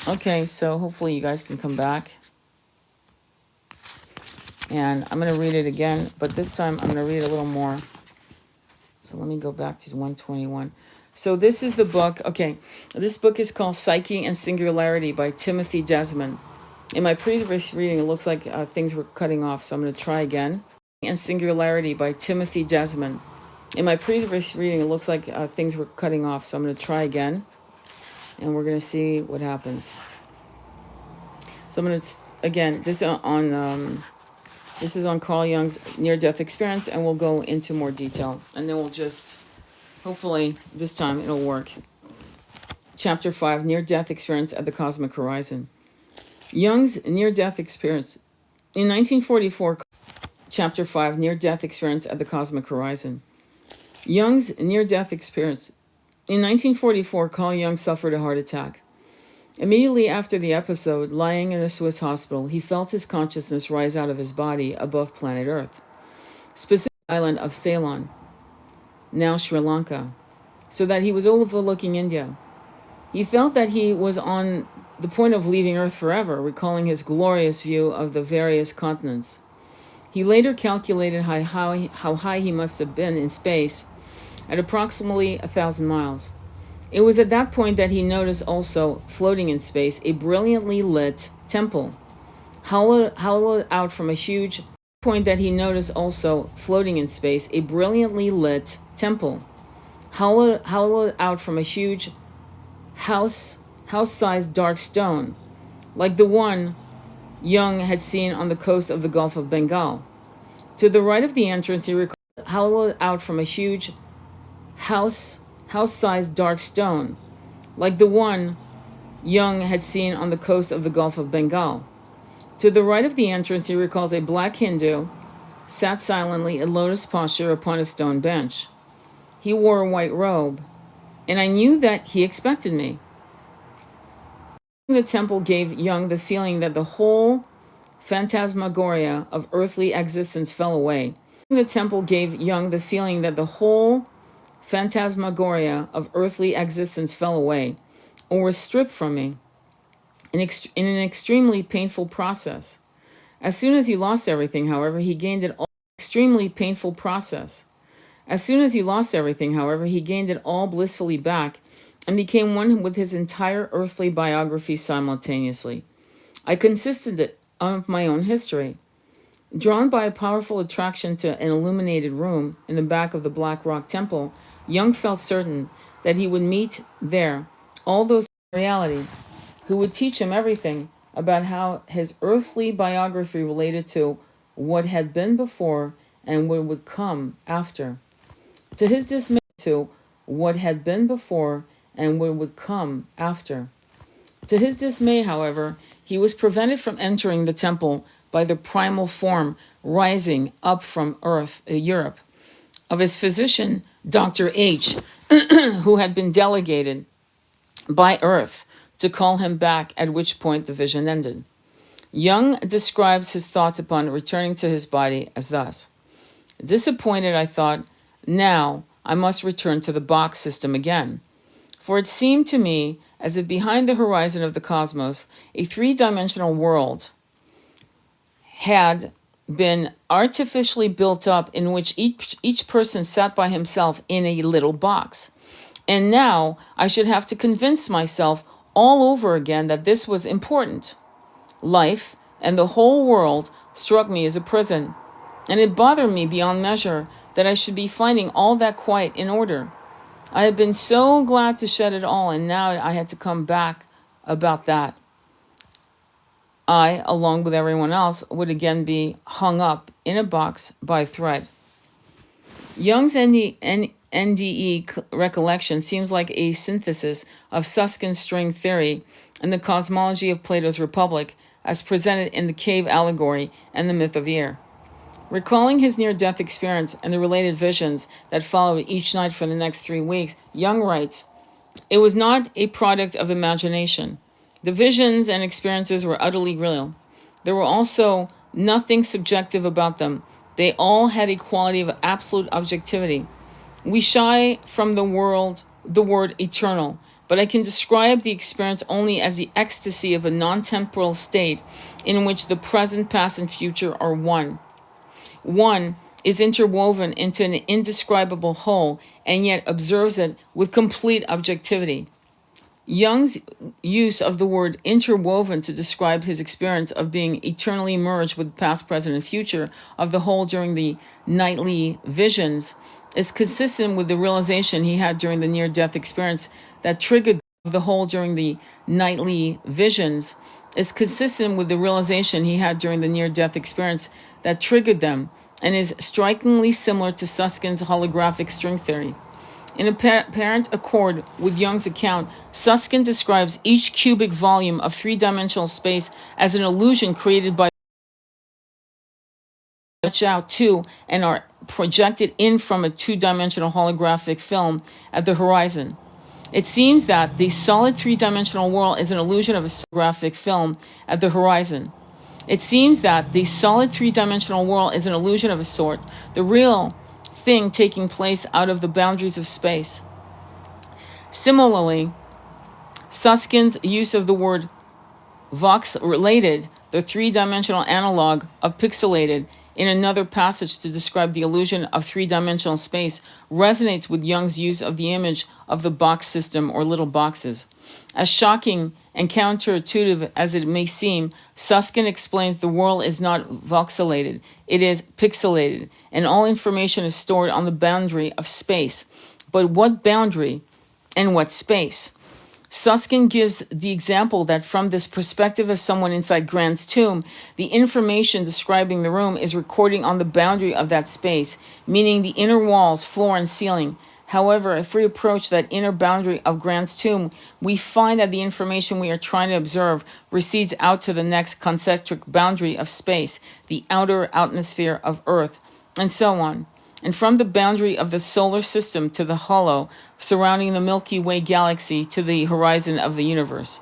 Okay, so hopefully you guys can come back. And I'm going to read it again, but this time I'm going to read a little more. So let me go back to 121. So this is the book. Okay, this book is called Psyche and Singularity by Timothy Desmond. In my previous reading, it looks like things were cutting off, so I'm going to try again. And Singularity by Timothy Desmond. In my previous reading, it looks like things were cutting off, so I'm going to try again. And we're going to see what happens. So I'm going to, again, this is on Carl Jung's near-death experience, and we'll go into more detail. And then we'll just, hopefully, this time it'll work. Chapter 5, Near-Death Experience at the Cosmic Horizon. Jung's near-death experience. In 1944, Chapter 5, Near-Death Experience at the Cosmic Horizon. Jung's near-death experience. In 1944, Carl Jung suffered a heart attack. Immediately after the episode, lying in a Swiss hospital, he felt his consciousness rise out of his body above planet Earth, specifically the island of Ceylon, now Sri Lanka, so that he was overlooking India. He felt that he was on the point of leaving Earth forever, recalling his glorious view of the various continents. He later calculated how high he must have been in space, at approximately 1,000 miles. It was at that point that he noticed also, floating in space, a brilliantly lit temple, hollowed out from a huge point that he noticed also, floating in space, a brilliantly lit temple, hollowed out from a huge house-sized dark stone, like the one Jung had seen on the coast of the Gulf of Bengal. To the right of the entrance, he recalled, hollowed out from a huge house-sized dark stone, like the one Jung had seen on the coast of the Gulf of Bengal. To the right of the entrance, he recalls a black Hindu sat silently in lotus posture upon a stone bench. He wore a white robe, and I knew that he expected me. The temple gave Jung the feeling that the whole phantasmagoria of earthly existence fell away. The temple gave Jung the feeling that the whole phantasmagoria of earthly existence fell away, or was stripped from me, in an extremely painful process. As soon as he lost everything, however, he gained it all. Extremely painful process. As soon as he lost everything, however, he gained it all blissfully back, and became one with his entire earthly biography simultaneously. I consisted of my own history. Drawn by a powerful attraction to an illuminated room in the back of the Black Rock Temple, Jung felt certain that he would meet there all those in reality who would teach him everything about how his earthly biography related to what had been before and what would come after. To his dismay, to what had been before and what would come after. To his dismay, however, he was prevented from entering the temple by the primal form rising up from Europe, of his physician, Dr. H., who had been delegated by Earth to call him back, at which point the vision ended. Jung describes his thoughts upon returning to his body as thus: disappointed, I thought, now I must return to the box system again. For it seemed to me as if behind the horizon of the cosmos, a three-dimensional world had been artificially built up in which each person sat by himself in a little box. And now I should have to convince myself all over again that this was important. Life and the whole world struck me as a prison, and it bothered me beyond measure that I should be finding all that quiet in order. I had been so glad to shed it all, and now I had to come back about that. I, along with everyone else, would again be hung up in a box by a thread. Jung's NDE recollection seems like a synthesis of Susskind's string theory and the cosmology of Plato's Republic as presented in the cave allegory and the myth of Yer. Recalling his near-death experience and the related visions that followed each night for the next 3 weeks, Jung writes, "It was not a product of imagination. The visions and experiences were utterly real. There were also nothing subjective about them. They all had a quality of absolute objectivity. We shy from the word eternal, but I can describe the experience only as the ecstasy of a non-temporal state in which the present, past, and future are one. One is interwoven into an indescribable whole and yet observes it with complete objectivity. Jung's use of the word interwoven to describe his experience of being eternally merged with past, present, and future of the whole during the nightly visions is consistent with the realization he had during the near-death experience that triggered the whole during the nightly visions is consistent with the realization he had during the near-death experience that triggered them and is strikingly similar to Susskind's holographic string theory. In apparent accord with Jung's account, Susskind describes each cubic volume of three-dimensional space as an illusion created by out to and are projected in from a two-dimensional holographic film at the horizon. It seems that the solid three-dimensional world is an illusion of a holographic film at the horizon. It seems that the solid three-dimensional world is an illusion of a sort, the real thing taking place out of the boundaries of space. Similarly, Susskind's use of the word vox-related, the three-dimensional analog of pixelated, in another passage to describe the illusion of three-dimensional space resonates with Jung's use of the image of the box system or little boxes. As shocking and counterintuitive as it may seem, Susskind explains the world is not voxelated, it is pixelated, and all information is stored on the boundary of space. But what boundary and what space? Susskind gives the example that from this perspective of someone inside Grant's tomb, the information describing the room is recording on the boundary of that space, meaning the inner walls, floor, and ceiling. However, if we approach that inner boundary of Grant's tomb, we find that the information we are trying to observe recedes out to the next concentric boundary of space, the outer atmosphere of Earth, and so on. And from the boundary of the solar system to the hollow surrounding the Milky Way galaxy to the horizon of the universe.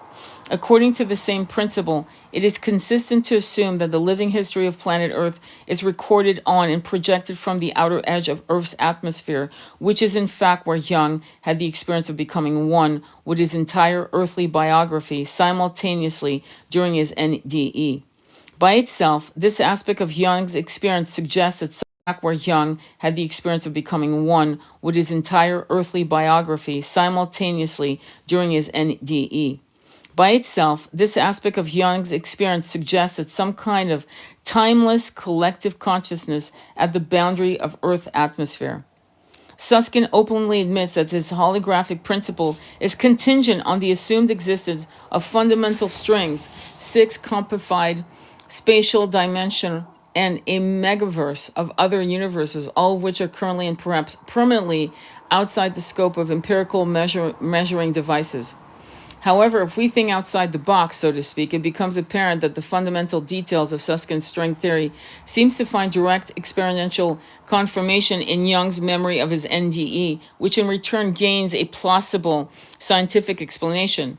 According to the same principle, it is consistent to assume that the living history of planet Earth is recorded on and projected from the outer edge of Earth's atmosphere, which is in fact where Jung had the experience of becoming one with his entire earthly biography simultaneously during his NDE. By itself, this aspect of Jung's experience suggests that where Jung had the experience of becoming one with his entire earthly biography simultaneously during his NDE. By itself, this aspect of Jung's experience suggests that some kind of timeless collective consciousness at the boundary of Earth atmosphere. Susskind openly admits that his holographic principle is contingent on the assumed existence of fundamental strings, six compified spatial dimension, and a megaverse of other universes, all of which are currently and perhaps permanently outside the scope of empirical measuring devices. However, if we think outside the box, so to speak, it becomes apparent that the fundamental details of Susskind's string theory seems to find direct experiential confirmation in Jung's memory of his NDE, which in return gains a plausible scientific explanation.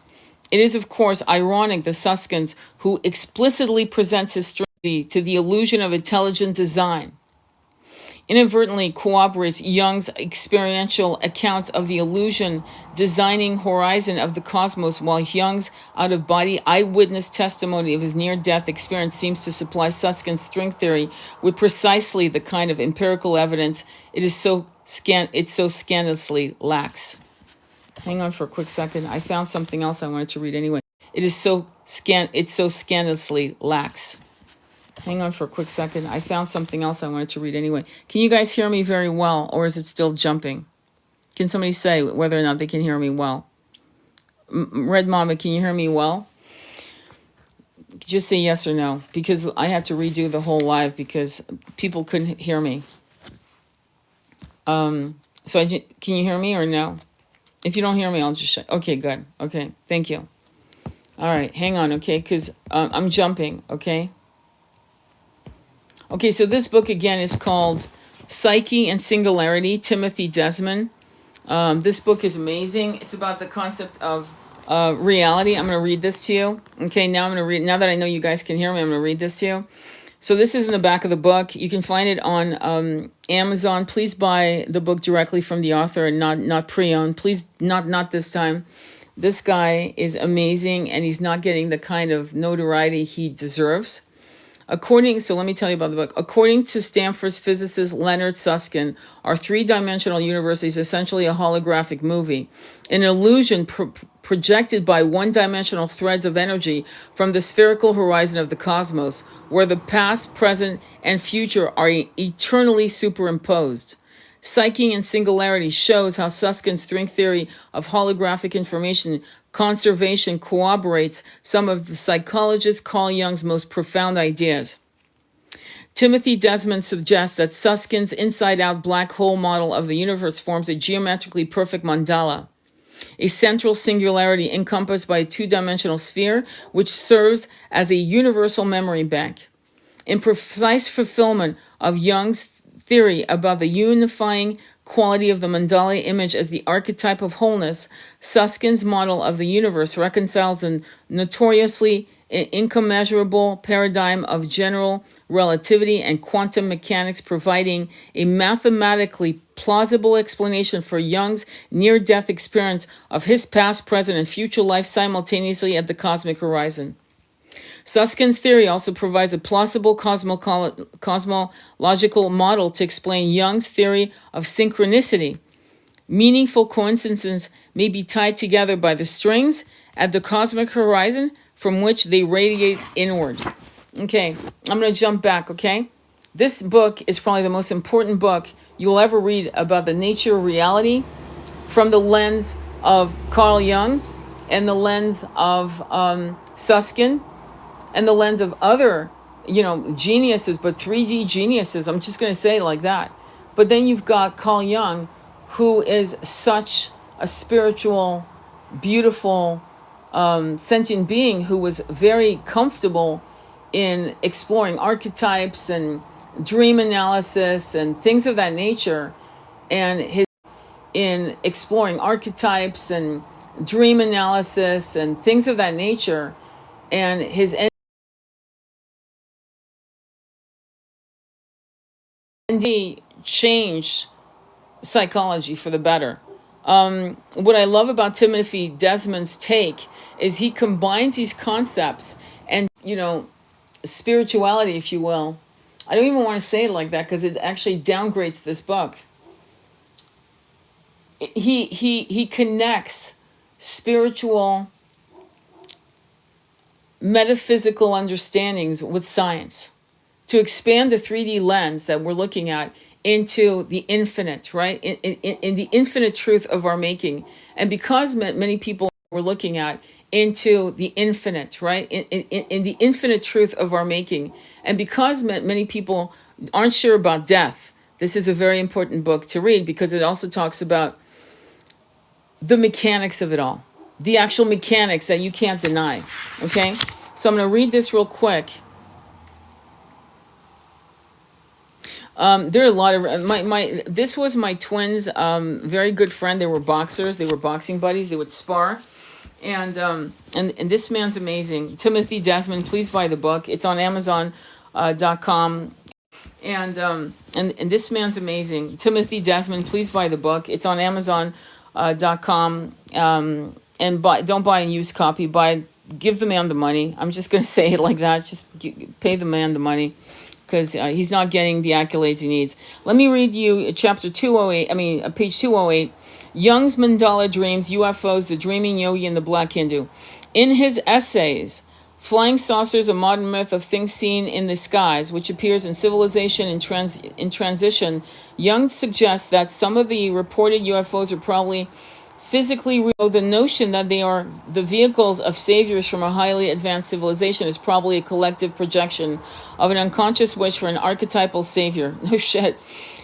It is, of course, ironic that Susskind, who explicitly presents his string to the illusion of intelligent design, inadvertently corroborates Jung's experiential account of the illusion designing horizon of the cosmos, while Jung's out-of-body eyewitness testimony of his near-death experience seems to supply Susskind's string theory with precisely the kind of empirical evidence it so scandalously lacks. Hang on for a quick second. I found something else I wanted to read anyway. It so scandalously lacks. Hang on for a quick second. I found something else I wanted to read anyway. Can you guys hear me very well, or is it still jumping? Can somebody say whether or not they can hear me well? Red Mama, can you hear me well? Just say yes or no, because I had to redo the whole live because people couldn't hear me. Can you hear me or no? If you don't hear me, I'll just shut. Okay, good. Okay, thank you. All right, hang on, okay, because I'm jumping, okay? Okay, so this book again is called Psyche and Singularity, Timothy Desmond. This book is amazing. It's about the concept of reality. I'm going to read this to you. Okay, now that I know you guys can hear me, I'm going to read this to you. So this is in the back of the book. You can find it on Amazon. Please buy the book directly from the author and not pre-owned. Please, not this time. This guy is amazing, and he's not getting the kind of notoriety he deserves. So let me tell you about the book. According to Stanford's physicist Leonard Susskind, our three-dimensional universe is essentially a holographic movie, an illusion projected by one-dimensional threads of energy from the spherical horizon of the cosmos, where the past, present, and future are eternally superimposed. Psyche and Singularity shows how Susskind's string theory of holographic information conservation corroborates some of the psychologist Carl Jung's most profound ideas. Timothy Desmond suggests that Susskind's inside-out black hole model of the universe forms a geometrically perfect mandala, a central singularity encompassed by a two-dimensional sphere which serves as a universal memory bank. In precise fulfillment of Jung's theory about the unifying quality of the mandala image as the archetype of wholeness, Susskind's model of the universe reconciles the notoriously incommensurable paradigm of general relativity and quantum mechanics, providing a mathematically plausible explanation for Jung's near-death experience of his past, present, and future life simultaneously at the cosmic horizon. Susskind's theory also provides a plausible cosmological model to explain Jung's theory of synchronicity. Meaningful coincidences may be tied together by the strings at the cosmic horizon from which they radiate inward. Okay, I'm going to jump back, okay? This book is probably the most important book you'll ever read about the nature of reality from the lens of Carl Jung and the lens of Susskind and the lens of other, geniuses, but 3D geniuses. I'm just going to say it like that. But then you've got Carl Jung, who is such a spiritual, beautiful, sentient being who was very comfortable in exploring archetypes and dream analysis and things of that nature. And his ND changed psychology for the better. What I love about Timothy Desmond's take is he combines these concepts and, spirituality, if you will. I don't even want to say it like that because it actually downgrades this book. He connects spiritual, metaphysical understandings with science to expand the 3D lens that we're looking at into the infinite, right? In the infinite truth of our making. And because many people were looking at into the infinite, right? In the infinite truth of our making. And because many people aren't sure about death, this is a very important book to read because it also talks about the mechanics of it all. The actual mechanics that you can't deny, okay? So I'm going to read this real quick. There are a lot of this was my twins' very good friend. They were boxers. They were boxing buddies. They would spar, and this man's amazing. Timothy Desmond. Please buy the book. It's on Amazon.com. And this man's amazing. Timothy Desmond. Please buy the book. It's on Amazon.com. And don't buy a used copy. Give the man the money. I'm just going to say it like that. Just pay the man the money, because he's not getting the accolades he needs. Let me read you page 208, Jung's Mandala Dreams, UFOs, the Dreaming Yogi, and the Black Hindu. In his essays, Flying Saucers, a Modern Myth of Things Seen in the Skies, which appears in Civilization in Transition, Jung suggests that some of the reported UFOs are probably physically real. The notion that they are the vehicles of saviors from a highly advanced civilization is probably a collective projection of an unconscious wish for an archetypal savior. No shit.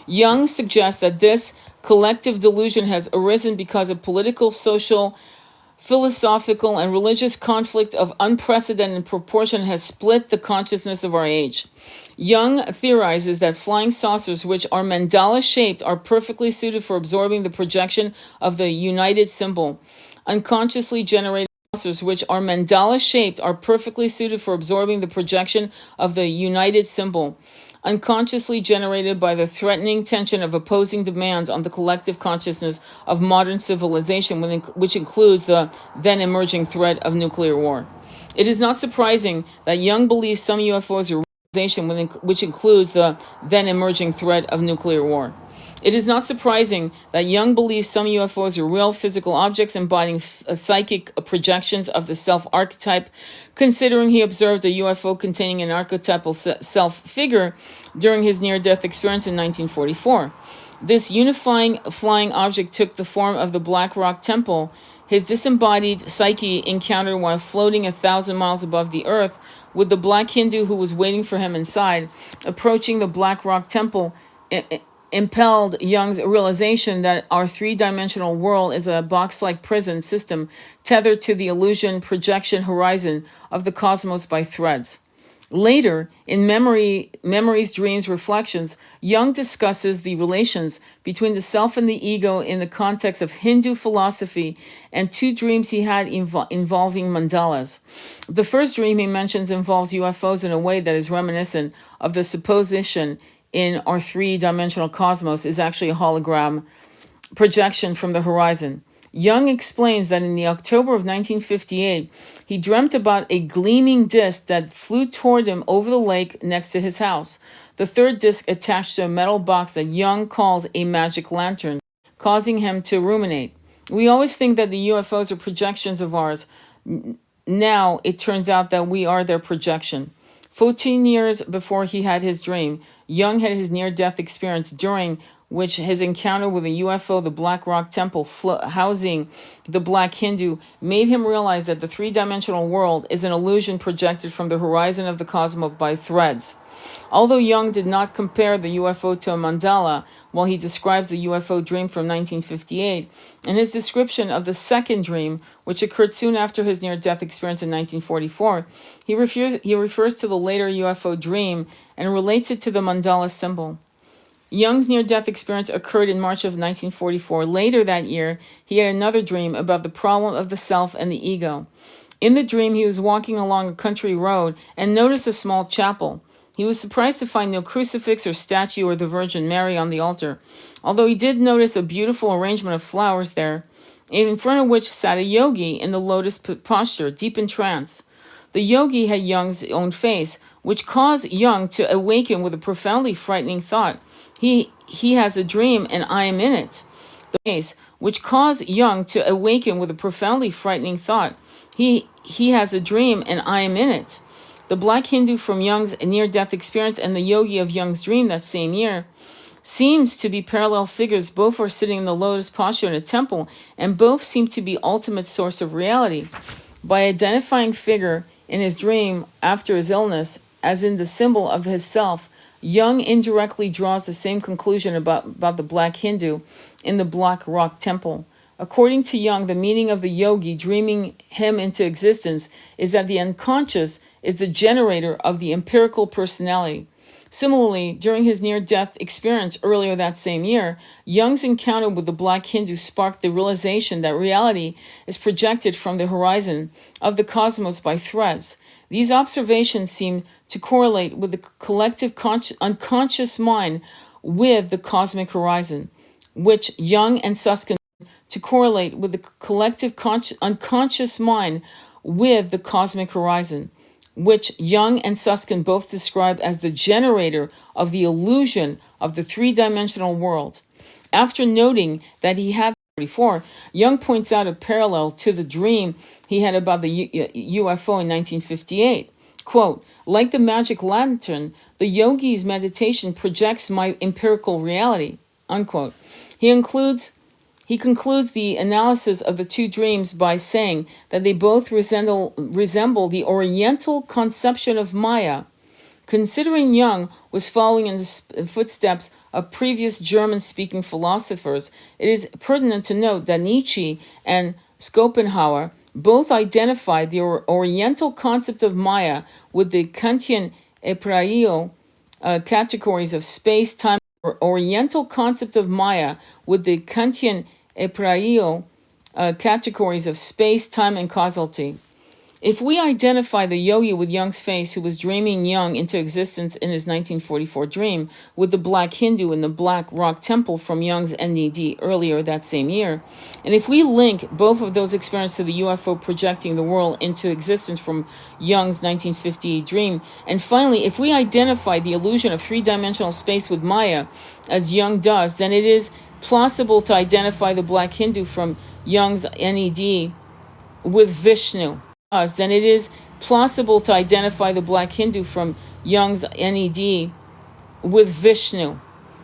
Jung suggests that this collective delusion has arisen because of political, social, philosophical, and religious conflict of unprecedented proportion has split the consciousness of our age. Jung theorizes that flying saucers, which are mandala-shaped, are perfectly suited for absorbing the projection of the united symbol. Unconsciously generated saucers, which are mandala-shaped, are perfectly suited for absorbing the projection of the united symbol. unconsciously generated by the threatening tension of opposing demands on the collective consciousness of modern civilization, which includes the then emerging threat of nuclear war. It is not surprising that Jung believes some UFOs are realization, which includes the then emerging threat of nuclear war. It is not surprising that Jung believes some UFOs are real physical objects embodying psychic projections of the self archetype, considering he observed a UFO containing an archetypal self figure during his near-death experience in 1944. This unifying flying object took the form of the Black Rock Temple his disembodied psyche encountered while floating 1,000 miles above the earth, with the black Hindu who was waiting for him inside. Approaching the Black Rock Temple impelled Jung's realization that our three-dimensional world is a box-like prison system tethered to the illusion projection horizon of the cosmos by threads. Later, in Memories, Dreams, Reflections, Jung discusses the relations between the self and the ego in the context of Hindu philosophy and two dreams he had involving mandalas. The first dream he mentions involves UFOs in a way that is reminiscent of the supposition in our three-dimensional cosmos is actually a hologram projection from the horizon. Jung explains that in the October of 1958, he dreamt about a gleaming disc that flew toward him over the lake next to his house. The third disc attached to a metal box that Jung calls a magic lantern, causing him to ruminate. We always think that the UFOs are projections of ours. Now it turns out that we are their projection. 14 years before he had his dream, Jung had his near-death experience, during which his encounter with a UFO, the Black Rock Temple housing the Black Hindu, made him realize that the three-dimensional world is an illusion projected from the horizon of the cosmos by threads. Although Jung did not compare the UFO to a mandala while he describes the UFO dream from 1958, in his description of the second dream, which occurred soon after his near-death experience in 1944, he refers to the later UFO dream and relates it to the mandala symbol. Jung's near-death experience occurred in March of 1944. Later that year, he had another dream about the problem of the self and the ego. In the dream, he was walking along a country road and noticed a small chapel. He was surprised to find no crucifix or statue or the Virgin Mary on the altar, although he did notice a beautiful arrangement of flowers there, in front of which sat a yogi in the lotus posture, deep in trance. The yogi had Jung's own face, which caused Jung to awaken with a profoundly frightening thought. He has a dream and I am in it. The face, which caused Jung to awaken with a profoundly frightening thought. He has a dream and I am in it. The black Hindu from Jung's near-death experience and the yogi of Jung's dream that same year seems to be parallel figures. Both are sitting in the lotus posture in a temple, and both seem to be ultimate source of reality. By identifying figure in his dream after his illness as in the symbol of his self, Jung indirectly draws the same conclusion about the black Hindu in the Black Rock Temple. According to Jung, the meaning of the yogi dreaming him into existence is that the unconscious is the generator of the empirical personality. Similarly, during his near-death experience earlier that same year, Jung's encounter with the black Hindu sparked the realization that reality is projected from the horizon of the cosmos by threads. These observations seem to correlate with the collective unconscious mind with the cosmic horizon, which Jung and Susskind to correlate with the collective unconscious mind with the cosmic horizon, which Jung and Susskind both describe as the generator of the illusion of the three-dimensional world. After noting that he had 44, Jung points out a parallel to the dream he had about the UFO in 1958. Quote, like the magic lantern, the yogi's meditation projects my empirical reality. Unquote. He concludes the analysis of the two dreams by saying that they both resemble the Oriental conception of Maya. Considering Jung was following in the footsteps of previous German-speaking philosophers, it is pertinent to note that Nietzsche and Schopenhauer both identified the Oriental concept of Maya with the Kantian Hebraio categories of space, time. Oriental concept of Maya with the Kantian Hebraio categories of space, time, and causality. If we identify the yogi with Jung's face who was dreaming Jung into existence in his 1944 dream with the black Hindu in the black rock temple from Jung's NED earlier that same year, and if we link both of those experiences to the UFO projecting the world into existence from Jung's 1958 dream, and finally, if we identify the illusion of three-dimensional space with Maya, as Jung does, then it is plausible to identify the black Hindu from Jung's NED with Vishnu. Then it is plausible to identify the black Hindu from Jung's NED with Vishnu,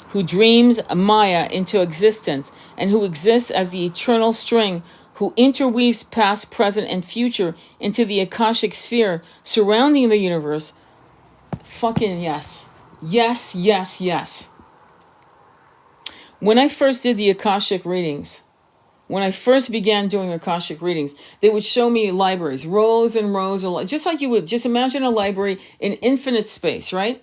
who dreams Maya into existence and who exists as the eternal string who interweaves past, present, and future into the Akashic sphere surrounding the universe. Fucking yes. Yes, yes, yes. When I first did the Akashic readings, when I first began doing Akashic readings, they would show me libraries, rows and rows of, just like you would, just imagine a library in infinite space, right?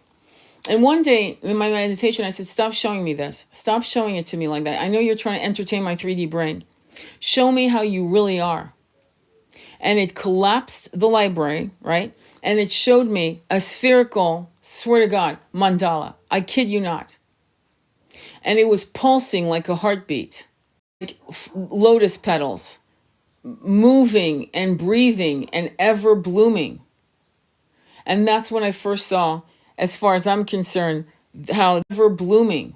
And one day in my meditation, I said, stop showing me this. Stop showing it to me like that. I know you're trying to entertain my 3D brain. Show me how you really are. And it collapsed the library, right? And it showed me a spherical, swear to God, mandala. I kid you not. And it was pulsing like a heartbeat. Like lotus petals, moving and breathing and ever blooming. And that's when I first saw, as far as I'm concerned, how ever blooming.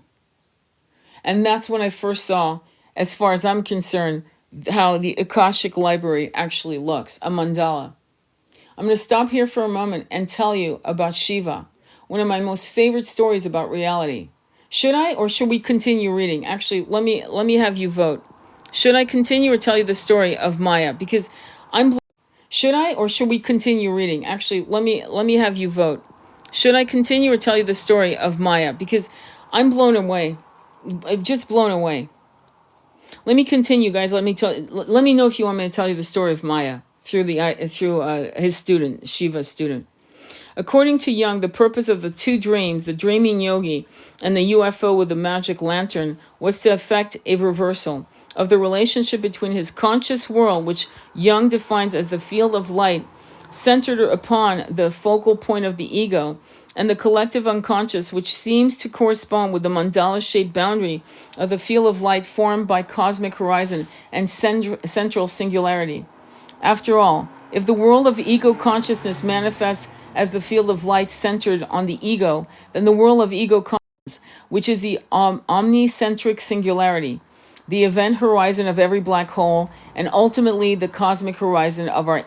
And that's when I first saw, as far as I'm concerned, how the Akashic library actually looks, a mandala. I'm going to stop here for a moment and tell you about Shiva, one of my most favorite stories about reality. Should I or should we continue reading? Actually, let me have you vote. Should I continue or tell you the story of Maya? Because should I or should we continue reading? Actually, let me have you vote. Should I continue or tell you the story of Maya? Because I'm blown away. I'm just blown away. Let me continue, guys. Let me know if you want me to tell you the story of Maya through his student, Shiva's student. According to Jung, the purpose of the two dreams, the dreaming yogi and the UFO with the magic lantern, was to effect a reversal of the relationship between his conscious world, which Jung defines as the field of light centered upon the focal point of the ego, and the collective unconscious, which seems to correspond with the mandala-shaped boundary of the field of light formed by cosmic horizon and central singularity. After all, if the world of ego consciousness manifests as the field of light centered on the ego, then the world of ego consciousness, which is the omnicentric singularity, the event horizon of every black hole, and ultimately the cosmic horizon of our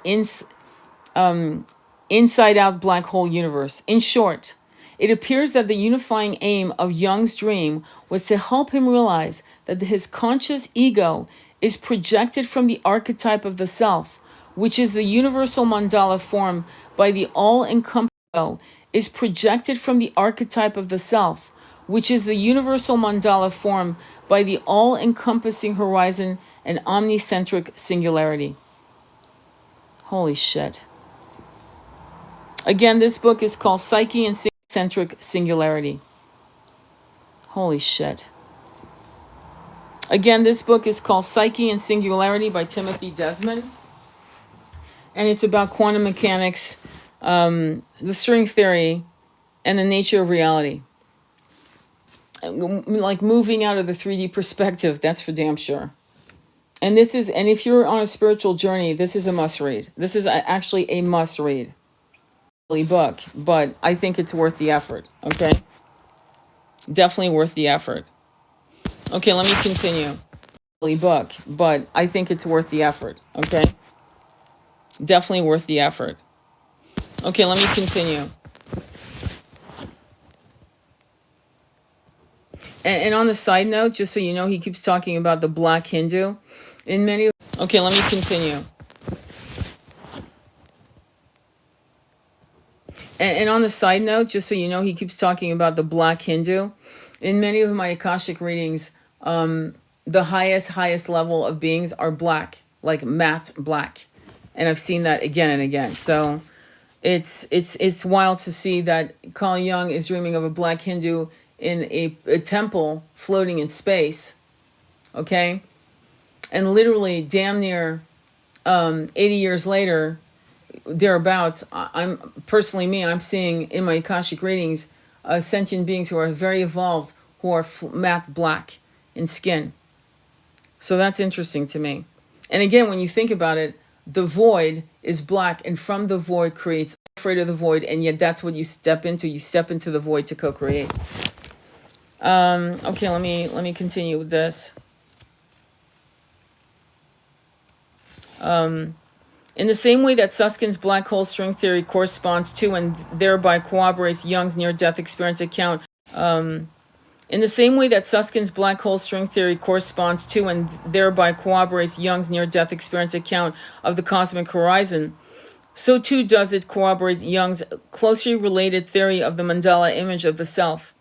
inside-out black hole universe. In short, it appears that the unifying aim of Jung's dream was to help him realize that his conscious ego is projected from the archetype of the self, which is the universal mandala formed by the all-encompassing ego, is projected from the archetype of the self, which is the universal mandala formed by the all-encompassing horizon and omnicentric singularity. Holy shit. Again, this book is called Psyche and Singularity. Holy shit. Again, this book is called Psyche and Singularity by Timothy Desmond. And it's about quantum mechanics, the string theory, and the nature of reality. Like moving out of the 3D perspective, that's for damn sure. And if you're on a spiritual journey, this is a must read. This is actually a must read book, but I think it's worth the effort. Okay, definitely worth the effort. Okay, let me continue. Book, but I think it's worth the effort. Okay, definitely worth the effort. Okay, let me continue. And on the side note, just so you know, he keeps talking about the black Hindu. Okay, let me continue. And on the side note, just so you know, he keeps talking about the black Hindu. In many of my Akashic readings, the highest level of beings are black, like matte black. And I've seen that again and again. So it's wild to see that Carl Jung is dreaming of a black Hindu in a temple floating in space. Okay? And literally damn near 80 years later, thereabouts. I'm personally me. I'm seeing in my Akashic readings sentient beings who are very evolved, who are matte black in skin. So that's interesting to me. And again, when you think about it, the void is black, and from the void creates. Afraid of the void, and yet that's what you step into. You step into the void to co-create. Okay, let me continue with this. In the same way that Susskind's black hole string theory corresponds to and thereby corroborates Jung's near-death experience account. In the same way that Susskind's black hole string theory corresponds to and thereby corroborates Jung's near-death experience account of the cosmic horizon, so too does it corroborate Jung's closely related theory of the mandala image of the self.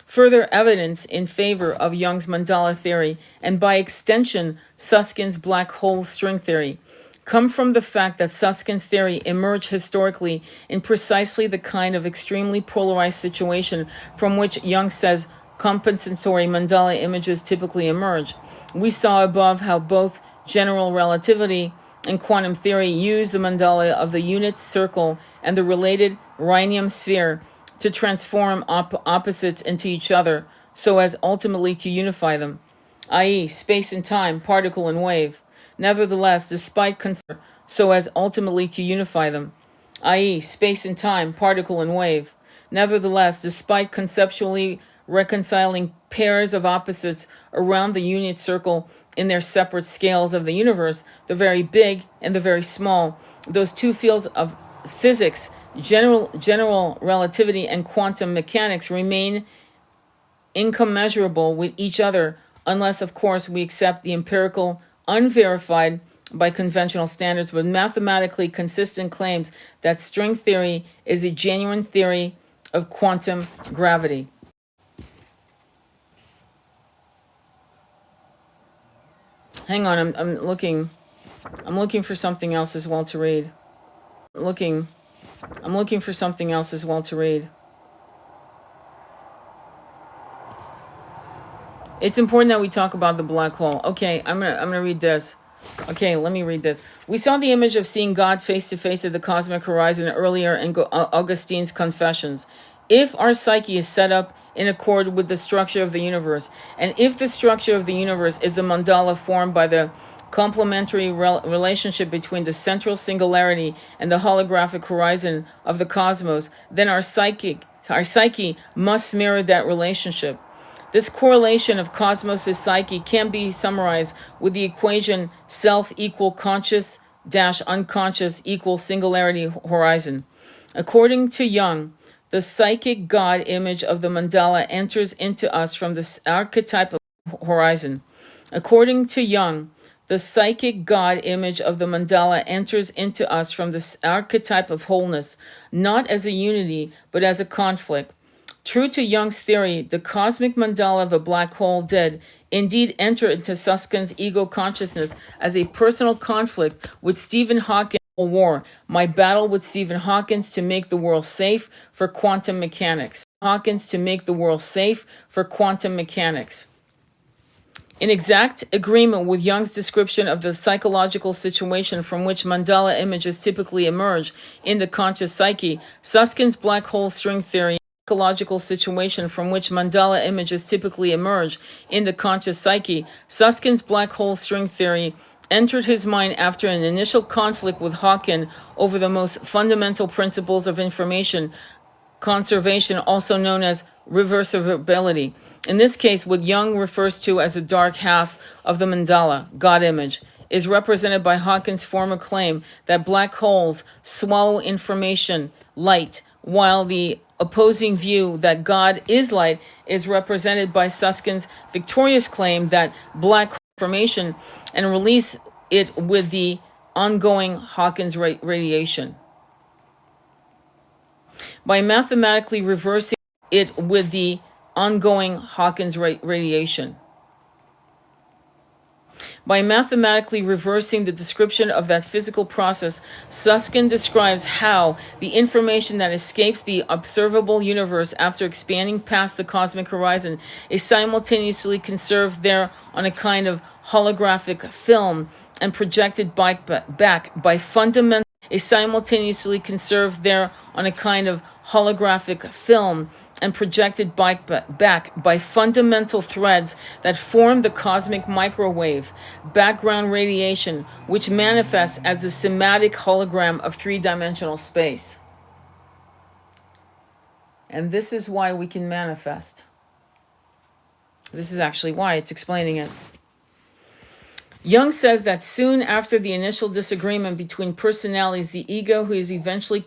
Further evidence in favor of Jung's mandala theory, and by extension Susskind's black hole string theory, come from the fact that Susskind's theory emerged historically in precisely the kind of extremely polarized situation from which Jung says compensatory mandala images typically emerge. We saw above how both general relativity and quantum theory use the mandala of the unit circle and the related rhenium sphere to transform opposites into each other so as ultimately to unify them, i.e. space and time, particle and wave. Nevertheless, despite so as ultimately to unify them, i.e. space and time, particle and wave. Nevertheless, despite conceptually reconciling pairs of opposites around the unit circle in their separate scales of the universe, the very big and the very small, those two fields of physics, general relativity and quantum mechanics, remain incommensurable with each other, unless, of course, we accept the empirical, unverified by conventional standards, but mathematically consistent claims that string theory is a genuine theory of quantum gravity. Hang on, I'm looking for something else as well to read. I'm looking for something else as well to read. It's important that we talk about the black hole. Okay, I'm gonna read this. Okay, let me read this. We saw the image of seeing God face to face at the cosmic horizon earlier in Augustine's Confessions. If our psyche is set up in accord with the structure of the universe, and if the structure of the universe is the mandala formed by the complementary relationship between the central singularity and the holographic horizon of the cosmos, then our psyche must mirror that relationship. This correlation of cosmos' psyche can be summarized with the equation self equal conscious dash unconscious equal singularity horizon. According to Jung, the psychic God image of the mandala enters into us from the archetype of horizon. According to Jung, the psychic God image of the mandala enters into us from the archetype of wholeness, not as a unity, but as a conflict. True to Jung's theory, the cosmic mandala of a black hole did indeed enter into Susskind's ego consciousness as a personal conflict with Stephen Hawking's war, my battle with Stephen Hawkins to make the world safe for quantum mechanics. In exact agreement with Jung's description of the psychological situation from which mandala images typically emerge in the conscious psyche, Susskind's black hole string theory psychological situation from which mandala images typically emerge in the conscious psyche, Susskind's black hole string theory entered his mind after an initial conflict with Hawking over the most fundamental principles of information conservation, also known as reversibility. In this case, what Jung refers to as the dark half of the mandala, God image, is represented by Hawking's former claim that black holes swallow information, light, while the opposing view that God is light is represented by Susskind's victorious claim that black hole information and release it with the ongoing Hawkins radiation. By mathematically reversing it with the ongoing Hawkins radiation. By mathematically reversing the description of that physical process, Susskind describes how the information that escapes the observable universe after expanding past the cosmic horizon is simultaneously conserved there on a kind of holographic film and projected back by fundamental is simultaneously conserved there on a kind of holographic film and projected back by fundamental threads that form the cosmic microwave background radiation, which manifests as the cymatic hologram of three-dimensional space. And this is why we can manifest. This is actually why it's explaining it. Jung says that soon after the initial disagreement between personalities, the ego, who is eventually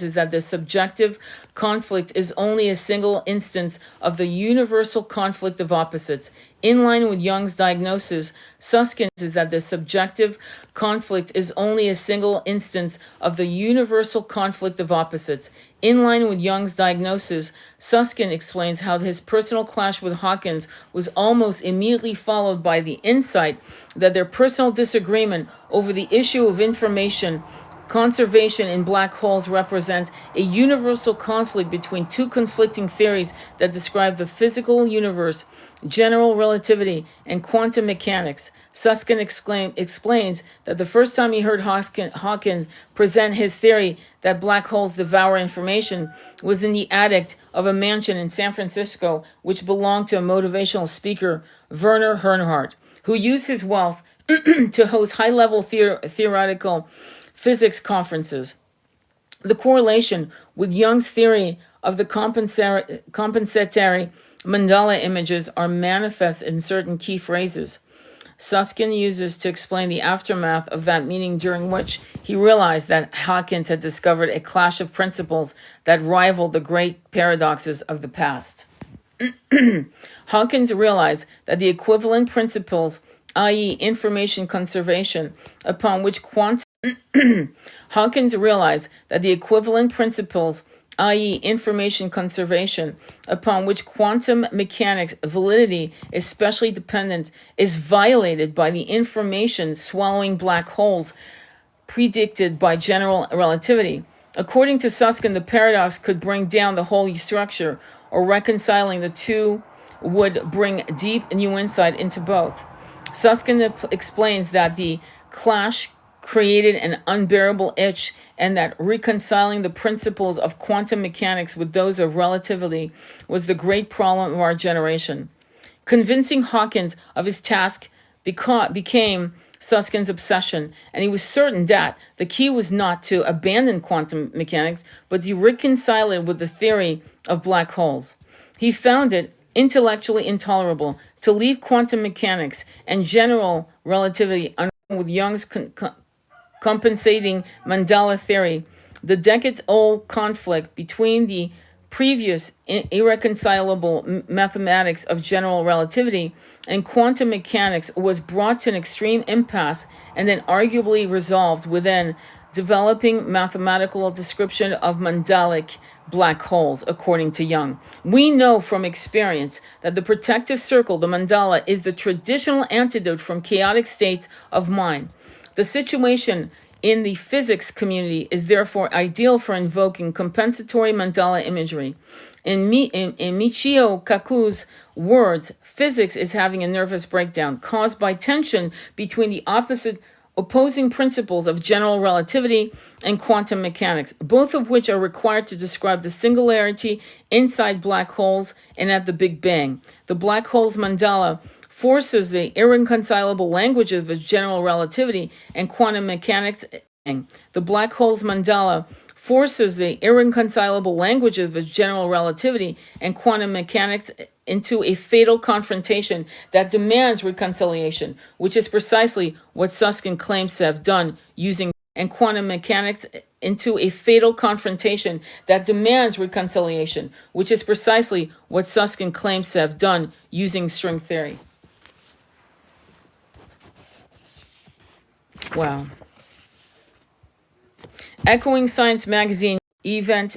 is that the subjective conflict is only a single instance of the universal conflict of opposites. In line with Jung's diagnosis, Susskind is that the subjective conflict is only a single instance of the universal conflict of opposites. In line with Jung's diagnosis, Susskind explains how his personal clash with Hawkins was almost immediately followed by the insight that their personal disagreement over the issue of information conservation in black holes represent a universal conflict between two conflicting theories that describe the physical universe, general relativity, and quantum mechanics. Susskind explains that the first time he heard Hawkins present his theory that black holes devour information was in the attic of a mansion in San Francisco, which belonged to a motivational speaker, Werner Herrnhardt, who used his wealth to host high-level theoretical physics conferences. The correlation with Jung's theory of the compensatory mandala images are manifest in certain key phrases Susskind uses to explain the aftermath of that meeting, during which he realized that Hawkins had discovered a clash of principles that rivaled the great paradoxes of the past. Hawkins realized that the equivalent principles, i.e. information conservation, upon which quantum Hawkins realized that the equivalent principles, i.e. information conservation, upon which quantum mechanics validity is specially dependent, is violated by the information swallowing black holes predicted by general relativity. According to Susskind, the paradox could bring down the whole structure, or reconciling the two would bring deep new insight into both. Susskind explains that the clash created an unbearable itch, and that reconciling the principles of quantum mechanics with those of relativity was the great problem of our generation. Convincing Hawkins of his task became Suskind's obsession, and he was certain that the key was not to abandon quantum mechanics, but to reconcile it with the theory of black holes. He found it intellectually intolerable to leave quantum mechanics and general relativity with Jung's compensating mandala theory. The decades-old conflict between the previous irreconcilable mathematics of general relativity and quantum mechanics was brought to an extreme impasse and then arguably resolved within developing mathematical description of mandalic black holes, according to Jung. We know from experience that the protective circle, the mandala, is the traditional antidote from chaotic states of mind. The situation in the physics community is therefore ideal for invoking compensatory mandala imagery. In Michio Kaku's words, physics is having a nervous breakdown caused by tension between the opposing principles of general relativity and quantum mechanics, both of which are required to describe the singularity inside black holes and at the Big Bang. The black hole's mandala forces the irreconcilable languages of general relativity and quantum mechanics. The black hole's mandala forces the irreconcilable languages of general relativity and quantum mechanics into a fatal confrontation that demands reconciliation, which is precisely what Susskind claims to have done using and quantum mechanics into a fatal confrontation that demands reconciliation, which is precisely what Susskind claims to have done using string theory. Wow. Echoing Science magazine even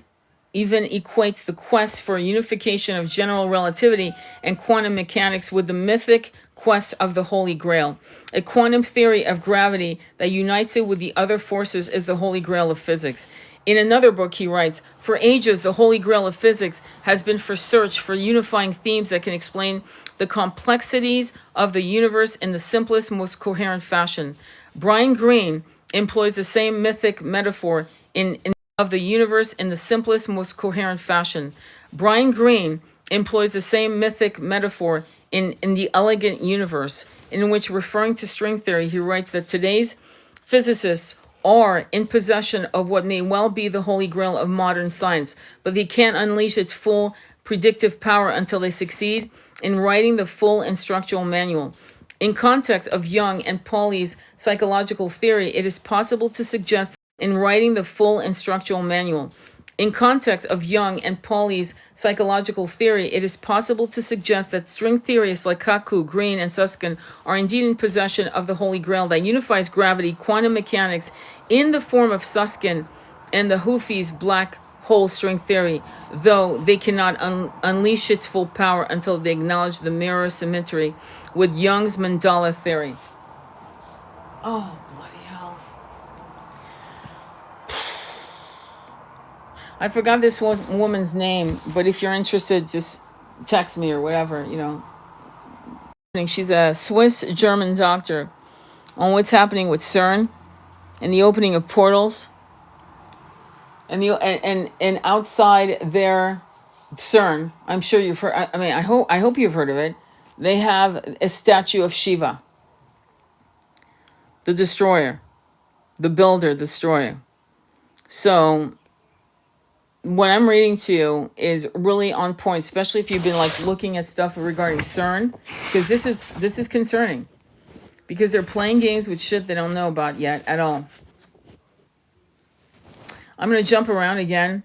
equates the quest for unification of general relativity and quantum mechanics with the mythic quest of the Holy Grail. A quantum theory of gravity that unites it with the other forces is the Holy Grail of physics. In another book, he writes, for ages, the Holy Grail of physics has been for search for unifying themes that can explain the complexities of the universe in the simplest, most coherent fashion. Brian Greene, employs the same mythic metaphor of the universe in the simplest, most coherent fashion. Brian Greene employs the same mythic metaphor in the elegant universe, in which, referring to string theory, he writes that today's physicists are in possession of what may well be the holy grail of modern science, but they can't unleash its full predictive power until they succeed in writing the full instructional manual. In context of Jung and Pauli's psychological theory, it is possible to suggest in writing the full instructional manual. In context of Jung and Pauli's psychological theory, it is possible to suggest that string theorists like Kaku, Green, and Susskind are indeed in possession of the Holy Grail that unifies gravity, quantum mechanics, in the form of Susskind and the Houfi's black hole string theory, though they cannot unleash its full power until they acknowledge the mirror symmetry with Jung's mandala theory. Oh, bloody hell. I forgot this woman's name, but if you're interested, just text me or whatever, you know. She's a Swiss-German doctor on what's happening with CERN and the opening of portals. And outside their CERN, I'm sure you've heard, I hope you've heard of it. They have a statue of Shiva, the destroyer, the builder, destroyer. So what I'm reading to you is really on point, especially if you've been like looking at stuff regarding CERN, because this is concerning, because they're playing games with shit they don't know about yet at all. I'm going to jump around again.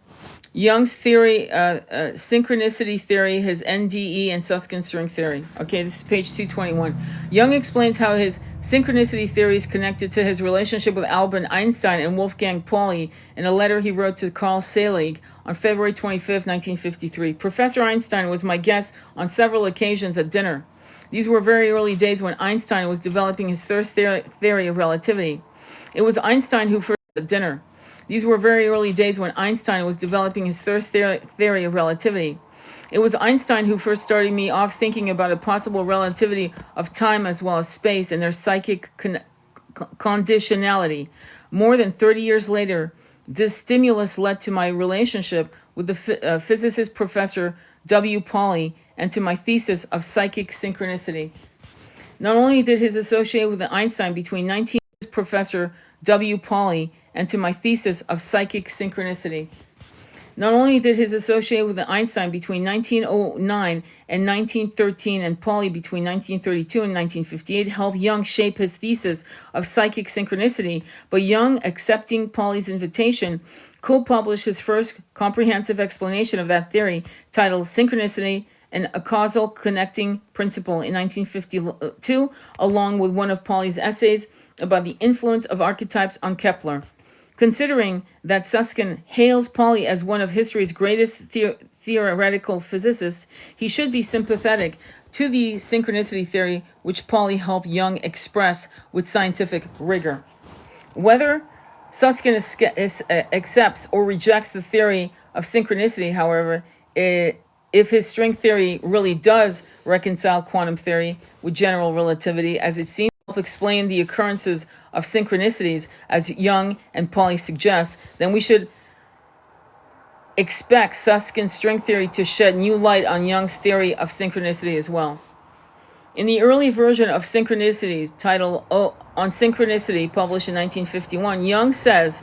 Jung's theory, synchronicity theory, his NDE and Susskind string theory. Okay, this is page 221. Jung explains how his synchronicity theory is connected to his relationship with Albert Einstein and Wolfgang Pauli in a letter he wrote to Carl Selig on February 25, 1953. Professor Einstein was my guest on several occasions at dinner. These were very early days when Einstein was developing his first theory of relativity. It was Einstein who first at dinner. These were very early days when Einstein was developing his first theory of relativity. It was Einstein who first started me off thinking about a possible relativity of time as well as space and their psychic conditionality. More than 30 years later, this stimulus led to my relationship with the physicist Professor W. Pauli and to my thesis of psychic synchronicity. Not only did his associate with Einstein between 19 Professor W. Pauli and to my thesis of psychic synchronicity. Not only did his associate with Einstein between 1909 and 1913 and Pauli between 1932 and 1958 help Jung shape his thesis of psychic synchronicity, but Jung, accepting Pauli's invitation, co-published his first comprehensive explanation of that theory, titled Synchronicity and a Causal Connecting Principle in 1952, along with one of Pauli's essays about the influence of archetypes on Kepler. Considering that Susskind hails Pauli as one of history's greatest theoretical physicists, he should be sympathetic to the synchronicity theory which Pauli helped Jung express with scientific rigor. Whether Susskind accepts or rejects the theory of synchronicity, however, if his string theory really does reconcile quantum theory with general relativity, as it seems to help explain the occurrences of synchronicities, as Jung and Pauli suggest, then we should expect Susskind's string theory to shed new light on Jung's theory of synchronicity as well. In the early version of Synchronicities, titled On Synchronicity, published in 1951, Jung says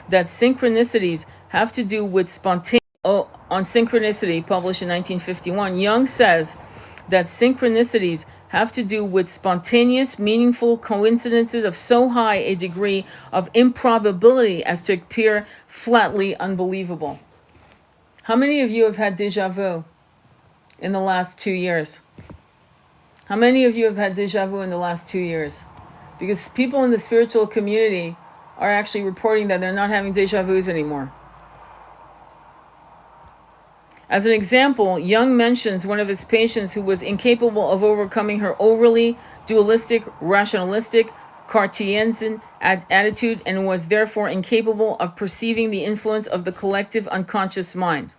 that synchronicities have to do with spontaneous... On Synchronicity, published in 1951, Jung says that synchronicities have to do with spontaneous, meaningful coincidences of so high a degree of improbability as to appear flatly unbelievable. How many of you have had déjà vu in the last 2 years? How many of you have had déjà vu in the last 2 years? Because people in the spiritual community are actually reporting that they're not having déjà vus anymore. As an example, Jung mentions one of his patients who was incapable of overcoming her overly dualistic, rationalistic, Cartesian attitude and was therefore incapable of perceiving the influence of the collective unconscious mind.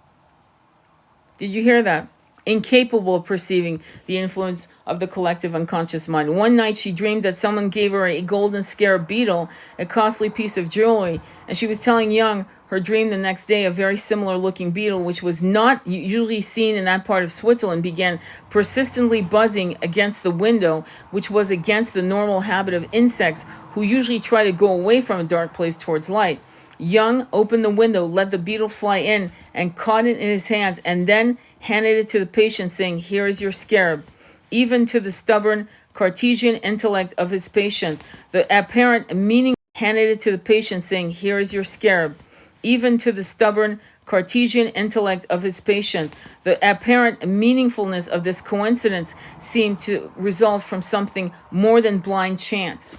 Did you hear that? incapable of perceiving the influence of the collective unconscious mind. One night she dreamed that someone gave her a golden scarab beetle, a costly piece of jewelry, and she was telling Jung her dream the next day. A very similar looking beetle, which was not usually seen in that part of Switzerland, began persistently buzzing against the window, which was against the normal habit of insects who usually try to go away from a dark place towards light. Jung opened the window, let the beetle fly in, and caught it in his hands, and then handed it to the patient, saying, "Here is your scarab." Even to the stubborn Cartesian intellect of his patient, the apparent meaning handed it to the patient, saying, "Here is your scarab." Even to the stubborn Cartesian intellect of his patient, the apparent meaningfulness of this coincidence seemed to result from something more than blind chance.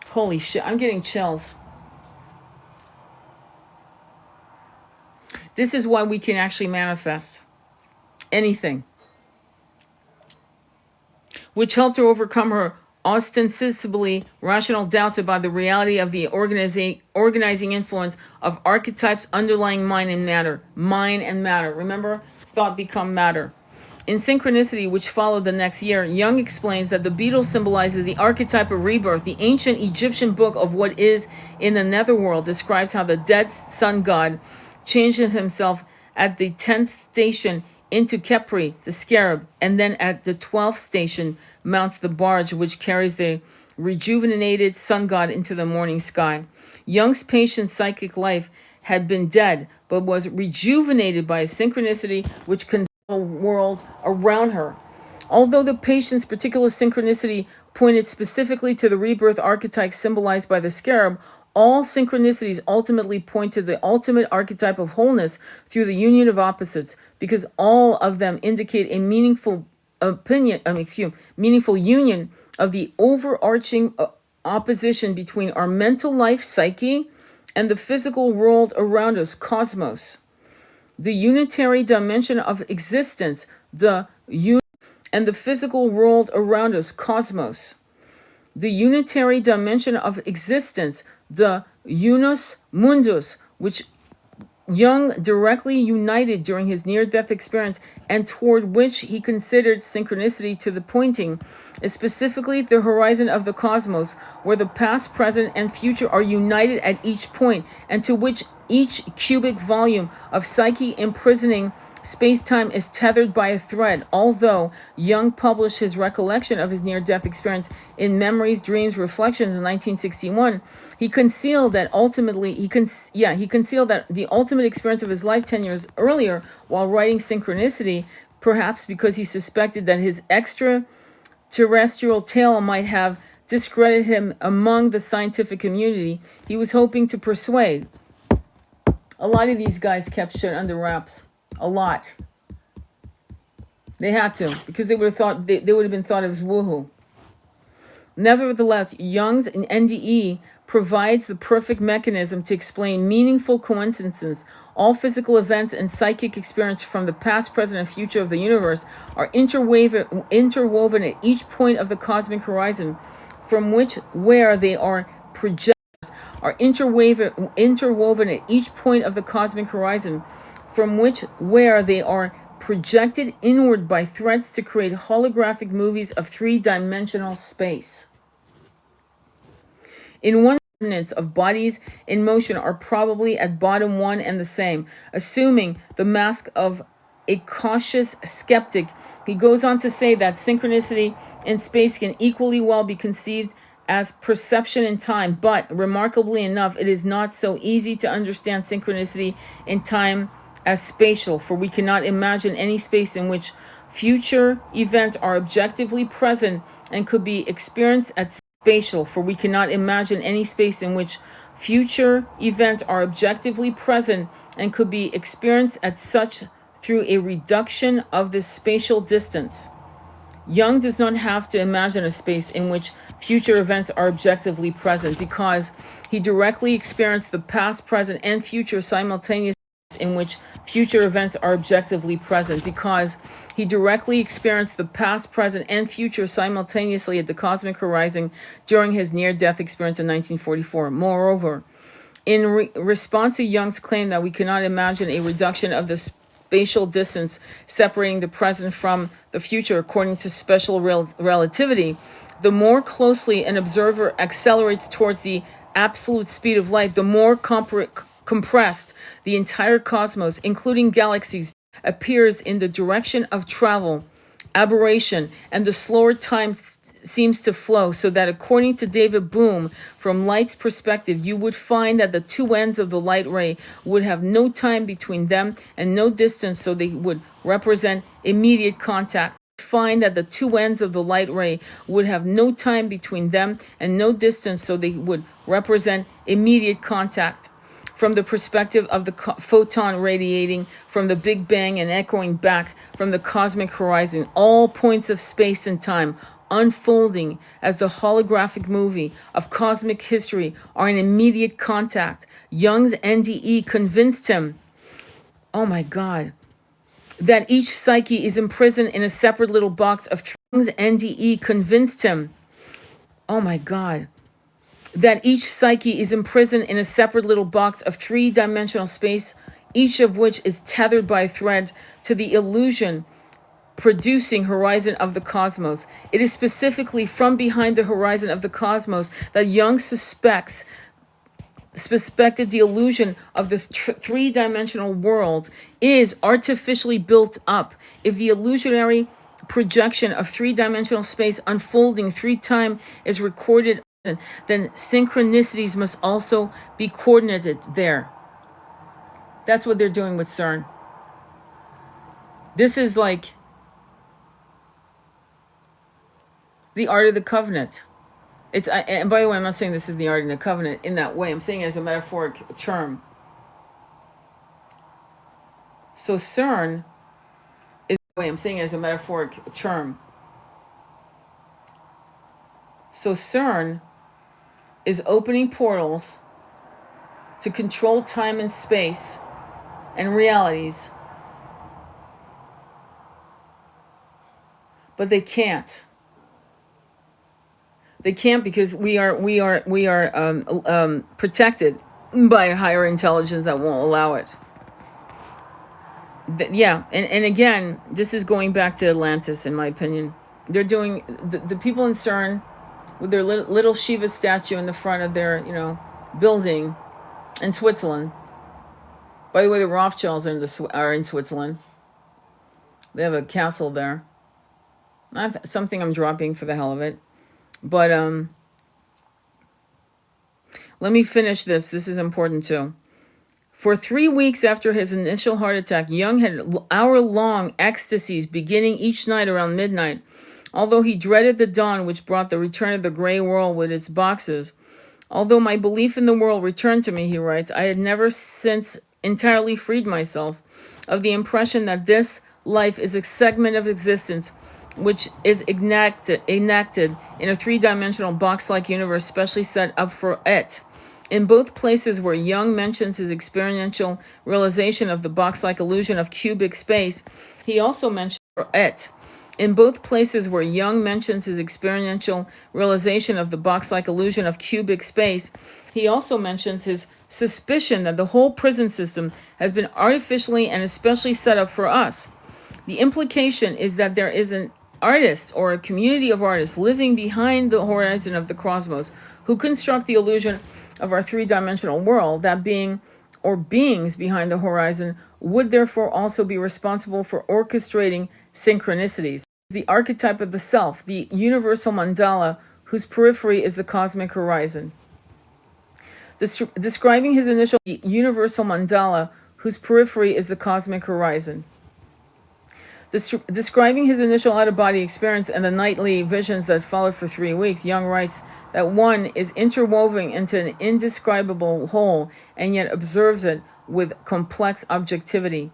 Holy shit, I'm getting chills. This is why we can actually manifest anything, which helped her overcome her ostensibly rational doubts about the reality of the organizing influence of archetypes underlying mind and matter. Mind and matter. Remember, thought become matter. In Synchronicity, which followed the next year, Jung explains that the beetle symbolizes the archetype of rebirth. The ancient Egyptian book of what is in the netherworld describes how the dead sun god changes himself at the 10th station into Kepri, the scarab, and then at the 12th station mounts the barge which carries the rejuvenated sun god into the morning sky. Jung's patient's psychic life had been dead, but was rejuvenated by a synchronicity which concealed the world around her. Although the patient's particular synchronicity pointed specifically to the rebirth archetype symbolized by the scarab, all synchronicities ultimately point to the ultimate archetype of wholeness through the union of opposites, because all of them indicate a meaningful union of the overarching opposition between our mental life, psyche, and the physical world around us, cosmos. The unitary dimension of existence, and the physical world around us, cosmos. The unitary dimension of existence, the unus mundus, which Jung directly united during his near-death experience and toward which he considered synchronicity to the pointing, is specifically the horizon of the cosmos, where the past, present, and future are united at each point, and to which each cubic volume of psyche imprisoning space-time is tethered by a thread. Although Jung published his recollection of his near-death experience in Memories, Dreams, Reflections in 1961, he concealed that the ultimate experience of his life 10 years earlier while writing Synchronicity, perhaps because he suspected that his extraterrestrial tale might have discredited him among the scientific community. He was hoping to persuade. A lot of these guys kept shit under wraps. A lot. They had to, because they would have thought they would have been thought of as woohoo. Nevertheless, Jung's NDE provides the perfect mechanism to explain meaningful coincidences. All physical events and psychic experience from the past, present, and future of the universe are interwoven at each point of the cosmic horizon, from which where they are projected are interwoven at each point of the cosmic horizon, from which where they are projected inward by threads to create holographic movies of three-dimensional space. In one coordinates of bodies in motion are probably at bottom one and the same. Assuming the mask of a cautious skeptic, he goes on to say that synchronicity in space can equally well be conceived as perception in time, but remarkably enough, it is not so easy to understand synchronicity in time as spatial, for we cannot imagine any space in which future events are objectively present and could be experienced at spatial, for we cannot imagine any space in which future events are objectively present and could be experienced as such through a reduction of the spatial distance. Jung does not have to imagine a space in which future events are objectively present, because he directly experienced the past, present, and future simultaneously in which future events are objectively present, because he directly experienced the past, present, and future simultaneously at the cosmic horizon during his near-death experience in 1944. Moreover, in response to Jung's claim that we cannot imagine a reduction of the spatial distance separating the present from the future according to special relativity, the more closely an observer accelerates towards the absolute speed of light, the more compressed the entire cosmos, including galaxies, appears in the direction of travel, aberration, and the slower time seems to flow, so that according to David Bohm, from light's perspective, you would find that the two ends of the light ray would have no time between them and no distance, so they would represent immediate contact. Find that the two ends of the light ray would have no time between them and no distance, so they would represent immediate contact. From the perspective of the photon radiating from the Big Bang and echoing back from the cosmic horizon, all points of space and time unfolding as the holographic movie of cosmic history are in immediate contact. Jung's NDE convinced him, oh my God, that each psyche is imprisoned in a separate little box of Jung's NDE convinced him, oh my God, that each psyche is imprisoned in a separate little box of three-dimensional space, each of which is tethered by a thread to the illusion producing horizon of the cosmos. It is specifically from behind the horizon of the cosmos that Jung suspected the illusion of the three-dimensional world is artificially built up. If the illusionary projection of three-dimensional space unfolding through time is recorded, then synchronicities must also be coordinated there. That's what they're doing with CERN. This is like the Art of the Covenant. And by the way, I'm not saying this is the Art of the Covenant in that way. I'm saying it as a metaphoric term. So CERN is the way I'm saying it as a metaphoric term. So CERN is opening portals to control time and space and realities, but they can't. They can't because we are protected by a higher intelligence that won't allow it. And again, this is going back to Atlantis, in my opinion. They're doing the people in CERN with their little Shiva statue in the front of their, building in Switzerland. By the way, the Rothschilds are in Switzerland. They have a castle there. Something I'm dropping for the hell of it. But let me finish this. This is important too. For 3 weeks after his initial heart attack, Jung had hour-long ecstasies beginning each night around midnight. Although he dreaded the dawn which brought the return of the gray world with its boxes. Although my belief in the world returned to me, he writes, I had never since entirely freed myself of the impression that this life is a segment of existence which is enacted in a three-dimensional box-like universe specially set up for it. In both places where Jung mentions his experiential realization of the box-like illusion of cubic space, he also mentions it. In both places where Jung mentions his experiential realization of the box-like illusion of cubic space, he also mentions his suspicion that the whole prison system has been artificially and especially set up for us. The implication is that there is an artist or a community of artists living behind the horizon of the cosmos who construct the illusion of our three-dimensional world. That being or beings behind the horizon would therefore also be responsible for orchestrating synchronicities. The archetype of the self, the universal mandala, whose periphery is the cosmic horizon. Describing his initial universal mandala, whose periphery is the cosmic horizon. Describing his initial out-of-body experience and the nightly visions that followed for 3 weeks, Jung writes that one is interwoven into an indescribable whole and yet observes it with complex objectivity.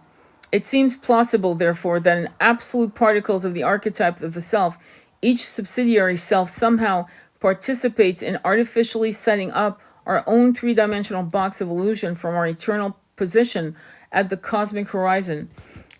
It seems plausible, therefore, that in absolute particles of the archetype of the self, each subsidiary self somehow participates in artificially setting up our own three-dimensional box of illusion from our eternal position at the cosmic horizon.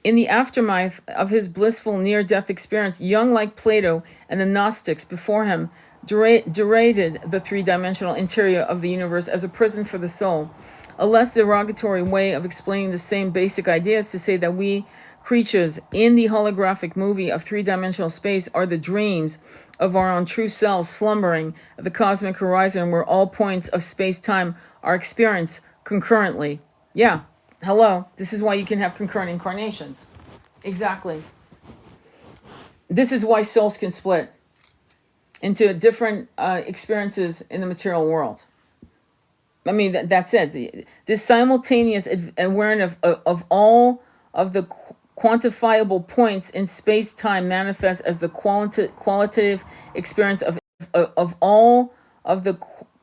In the aftermath of his blissful near-death experience, Jung, like Plato and the Gnostics before him, derided the three-dimensional interior of the universe as a prison for the soul. A less derogatory way of explaining the same basic idea is to say that we creatures in the holographic movie of three-dimensional space are the dreams of our own true selves slumbering at the cosmic horizon, where all points of space-time are experienced concurrently. Yeah, hello. This is why you can have concurrent incarnations. Exactly. This is why souls can split into different experiences in the material world. I mean, that's it. This simultaneous awareness of all of the quantifiable points in space-time manifests as the qualitative experience of all of the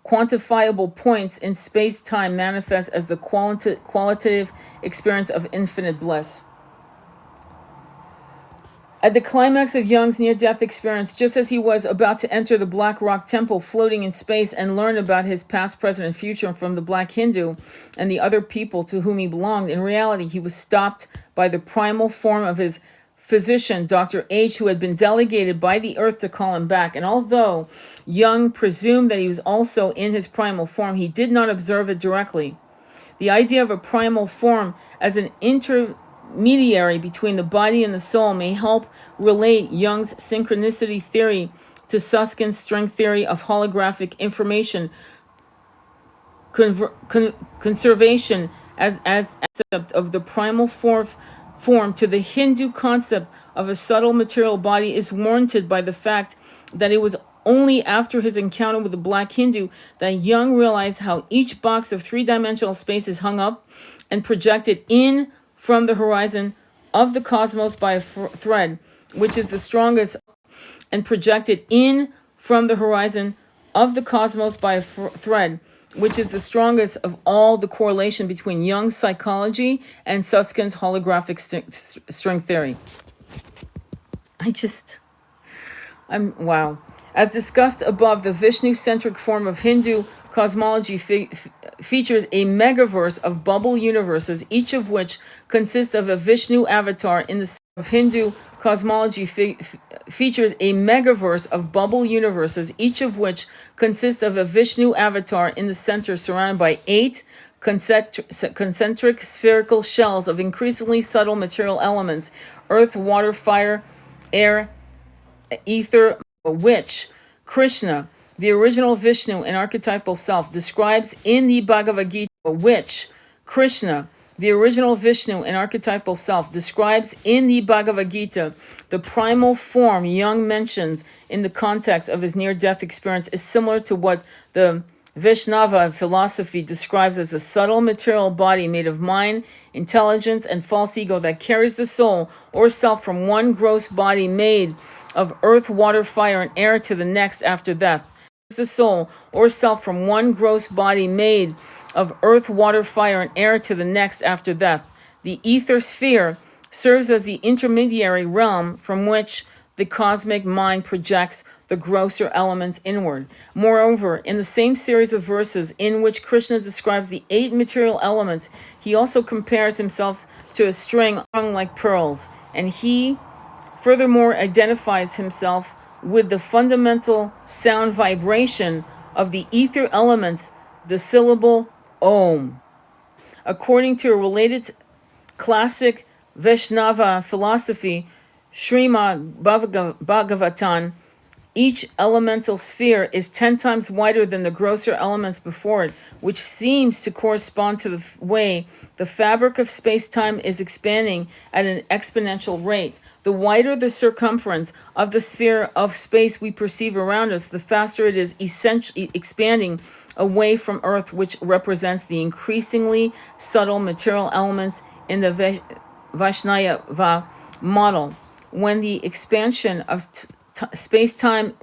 quantifiable points in space-time manifests as the qualitative experience of infinite bliss. At the climax of Jung's near-death experience, just as he was about to enter the Black Rock Temple floating in space and learn about his past, present, and future from the Black Hindu and the other people to whom he belonged, in reality he was stopped by the primal form of his physician, Dr. H., who had been delegated by the earth to call him back. And although Jung presumed that he was also in his primal form, he did not observe it directly. The idea of a primal form as an intermediary between the body and the soul may help relate Jung's synchronicity theory to Susskind's string theory of holographic information conservation as concept of the primal form to the Hindu concept of a subtle material body is warranted by the fact that it was only after his encounter with the Black Hindu that Jung realized how each box of three-dimensional space is hung up and projected in from the horizon of the cosmos by a thread, which is the strongest, and projected in from the horizon of the cosmos by a thread, which is the strongest of all the correlation between Jung's psychology and Susskind's holographic string theory. Wow. As discussed above, the Vishnu-centric form of Hindu cosmology features a megaverse of bubble universes, each of which consists of a Vishnu avatar in the of Hindu cosmology features a megaverse of bubble universes, each of which consists of a Vishnu avatar in the center, surrounded by 8 concentric spherical shells of increasingly subtle material elements: earth, water, fire, air, ether, which Krishna, the original Vishnu and archetypal self, describes in the Bhagavad Gita, which Krishna, the original Vishnu and archetypal self, describes in the Bhagavad Gita. The primal form Jung mentions in the context of his near-death experience is similar to what the Vaishnava philosophy describes as a subtle material body made of mind, intelligence, and false ego that carries the soul or self from one gross body made of earth, water, fire, and air to the next after death. The soul or self from one gross body made of earth, water, fire, and air to the next after death. The ether sphere serves as the intermediary realm from which the cosmic mind projects the grosser elements inward. Moreover, in the same series of verses in which Krishna describes the 8 material elements, he also compares himself to a string hung like pearls, and he furthermore identifies himself with the fundamental sound vibration of the ether elements, the syllable Om. According to a related classic Vaishnava philosophy, Srimad Bhagavatam, each elemental sphere is 10 times wider than the grosser elements before it, which seems to correspond to the way the fabric of space-time is expanding at an exponential rate. The wider the circumference of the sphere of space we perceive around us, the faster it is essentially expanding away from Earth, which represents the increasingly subtle material elements in the Vaishnava model. When the expansion of space-time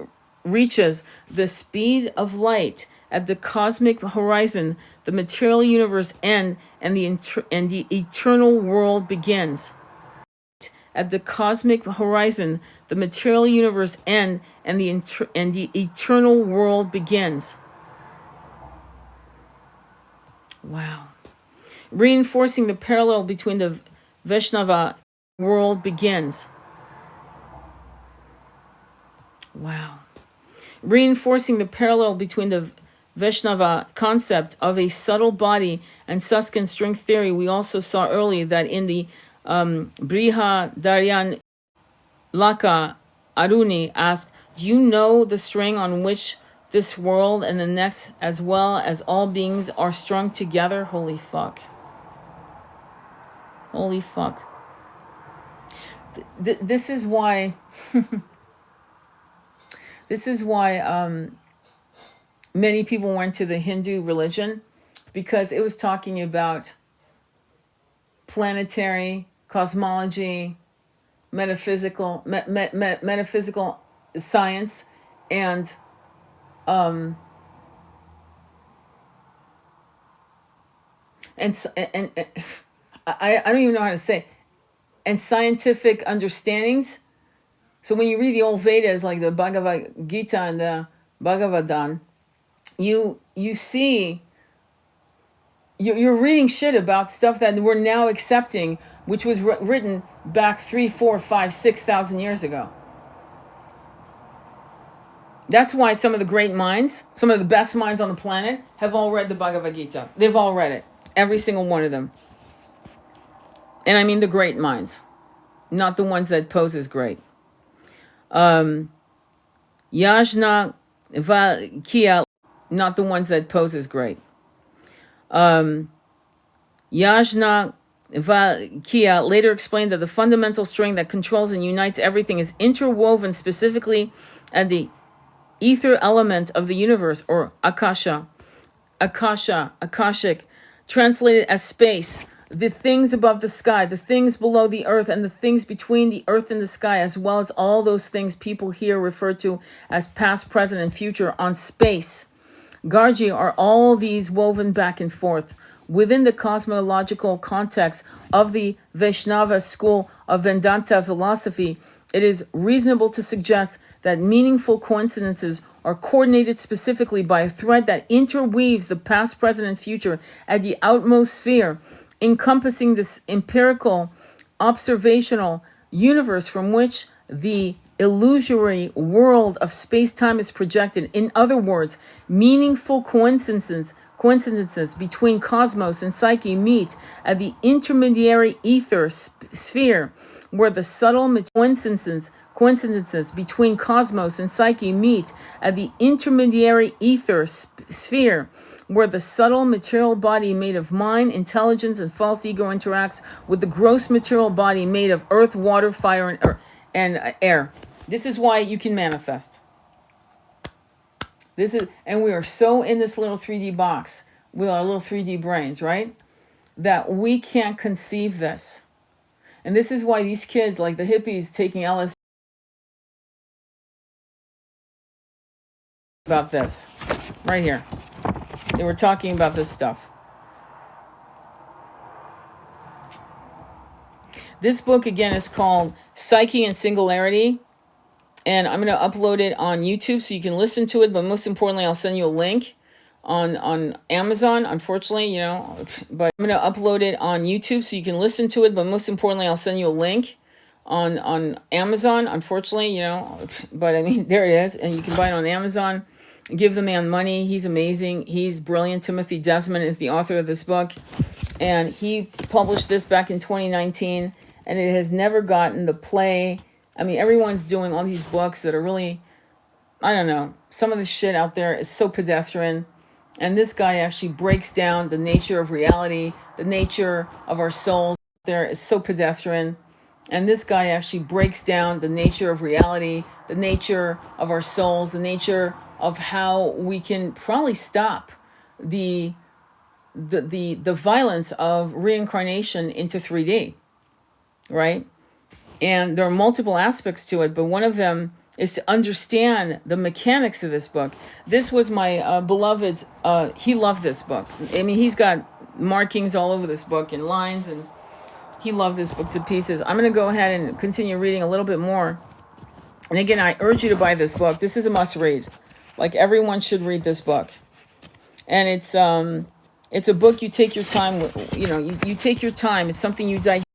reaches the speed of light at the cosmic horizon, the material universe ends and the eternal world begins. At the cosmic horizon, the material universe ends and the eternal world begins. Wow. Reinforcing the parallel between the Vaishnava world begins. Wow. Reinforcing the parallel between the Vaishnava concept of a subtle body and Susskind string theory, we also saw earlier that in the Brihadaryan Laka Aruni asked, do you know the string on which this world and the next, as well as all beings, are strung together? Holy fuck. Holy fuck. This is why this is why many people went to the Hindu religion, because it was talking about planetary cosmology, metaphysical metaphysical science, and I don't even know how to say, and scientific understandings. So when you read the old Vedas, like the Bhagavad Gita and the Bhagavatam, you see, you're reading shit about stuff that we're now accepting, which was written back 3, 4, 5, 6,000 years ago. That's why some of the great minds, some of the best minds on the planet, have all read the Bhagavad Gita. They've all read it. Every single one of them. And I mean the great minds, not the ones that pose as great. Yajna Valkya, not the ones that pose as great. Yajna Valkya later explained that the fundamental string that controls and unites everything is interwoven specifically at the ether element of the universe, or Akasha. Akashic, translated as space. The things above the sky, the things below the earth, and the things between the earth and the sky, as well as all those things people here refer to as past, present, and future on space. Gargi are all these woven back and forth. Within the cosmological context of the Vaishnava school of Vedanta philosophy, it is reasonable to suggest that meaningful coincidences are coordinated specifically by a thread that interweaves the past, present, and future at the outmost sphere, encompassing this empirical, observational universe from which the illusory world of space-time is projected. In other words, meaningful coincidences between cosmos and psyche meet at the intermediary ether sphere, where the subtle coincidences between cosmos and psyche meet at the intermediary ether sphere, where the subtle material body made of mind, intelligence, and false ego interacts with the gross material body made of earth, water, fire, and air. This is why you can manifest. And we are so in this little 3D box with our little 3D brains, right? That we can't conceive this. And this is why these kids, like the hippies taking LSD, about this right here. They were talking about this stuff. This book, again, is called Psyche and Singularity. And I'm going to upload it on YouTube so you can listen to it. But most importantly, I'll send you a link on Amazon, unfortunately, But I'm going to upload it on YouTube so you can listen to it. But most importantly, I'll send you a link on Amazon, unfortunately, But I mean, there it is. And you can buy it on Amazon. Give the man money. He's amazing. He's brilliant. Timothy Desmond is the author of this book. And he published this back in 2019. And it has never gotten the play. I mean, everyone's doing all these books that are really, I don't know. Some of the shit out there is so pedestrian. And this guy actually breaks down the nature of reality, the nature of our souls. There is so pedestrian. And this guy actually breaks down the nature of reality, the nature of our souls, the nature of how we can probably stop the violence of reincarnation into 3D, right? And there are multiple aspects to it, but one of them is to understand the mechanics of this book. This was my beloved's, he loved this book. I mean, he's got markings all over this book and lines, and he loved this book to pieces. I'm going to go ahead and continue reading a little bit more. And again, I urge you to buy this book. This is a must-read. Like, everyone should read this book. And it's a book you take your time with, you take your time. It's something you digest.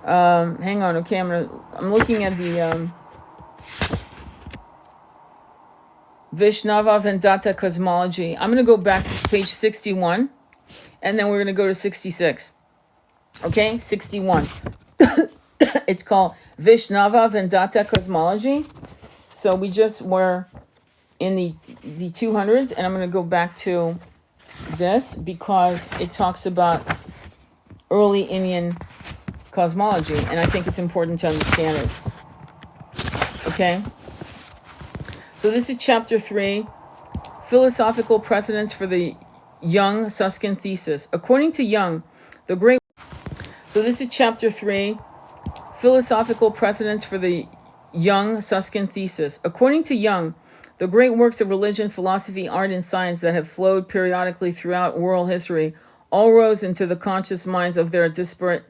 Hang on, okay, I'm looking at Vaishnava Vedanta cosmology. I'm going to go back to page 61, and then we're going to go to 66. Okay, 61. It's called Vaishnava Vedanta cosmology. So we just were in the 200s, and I'm going to go back to this because it talks about early Indian cosmology, and I think it's important to understand it. Okay? So this is chapter 3, philosophical precedents for the Jung Susskind thesis. According to Jung, the great... So this is chapter 3, philosophical precedents for the Jung Susskind thesis. According to Jung, the great works of religion, philosophy, art, and science that have flowed periodically throughout world history all rose into the conscious minds of their desperate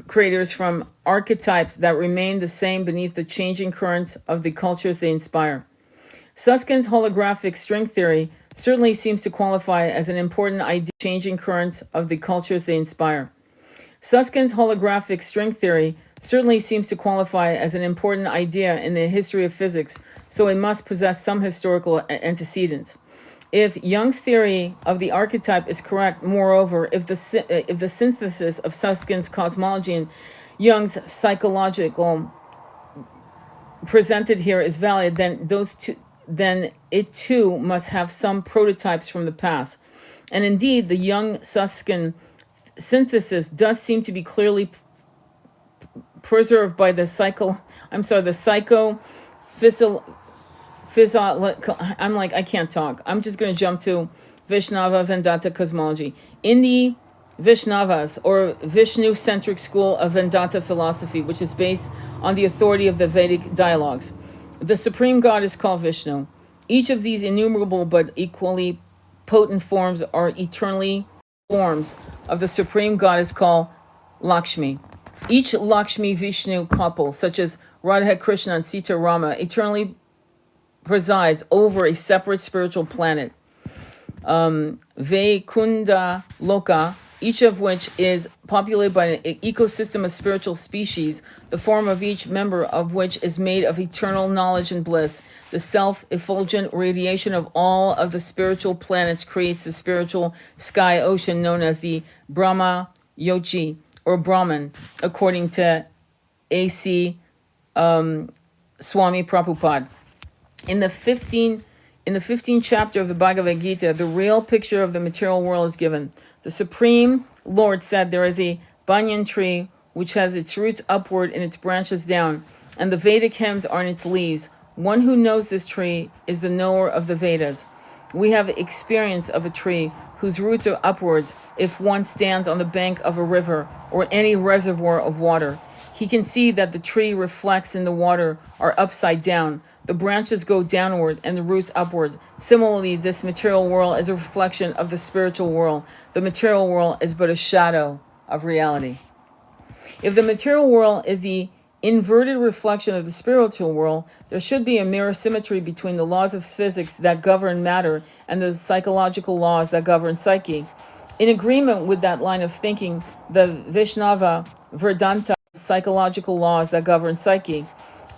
creators from archetypes that remain the same beneath the changing currents of the cultures they inspire. Susskind's holographic string theory certainly seems to qualify as an important idea, changing currents of the cultures they inspire. Susskind's holographic string theory certainly seems to qualify as an important idea in the history of physics, so it must possess some historical antecedents. If Jung's theory of the archetype is correct, moreover, if the synthesis of Susskind's cosmology and Jung's psychological presented here is valid, then it too must have some prototypes from the past. And indeed, the Jung-Susskind synthesis does seem to be clearly preserved by the I'm like, I can't talk. I'm just going to jump to Vaishnava Vedanta cosmology. In the Vaishnavas, or Vishnu-centric school of Vedanta philosophy, which is based on the authority of the Vedic dialogues, the supreme god is called Vishnu. Each of these innumerable but equally potent forms are eternally forms of the supreme god is called Lakshmi. Each Lakshmi-Vishnu couple, such as Radha Krishna and Sita Rama, eternally presides over a separate spiritual planet, Vaikunda Loka, each of which is populated by an ecosystem of spiritual species, the form of each member of which is made of eternal knowledge and bliss. The self-effulgent radiation of all of the spiritual planets creates the spiritual sky ocean known as the Brahma Yochi, or Brahman, according to A.C. Swami Prabhupada. In the 15th chapter of the Bhagavad Gita, the real picture of the material world is given. The Supreme Lord said there is a banyan tree which has its roots upward and its branches down, and the Vedic hymns are in its leaves. One who knows this tree is the knower of the Vedas. We have experience of a tree whose roots are upwards if one stands on the bank of a river or any reservoir of water. He can see that the tree reflects in the water are upside down. The branches go downward and the roots upward. Similarly, this material world is a reflection of the spiritual world. The material world is but a shadow of reality. If the material world is the inverted reflection of the spiritual world, there should be a mirror symmetry between the laws of physics that govern matter and the psychological laws that govern psyche. In agreement with that line of thinking, the Vaishnava Vedanta psychological laws that govern psyche.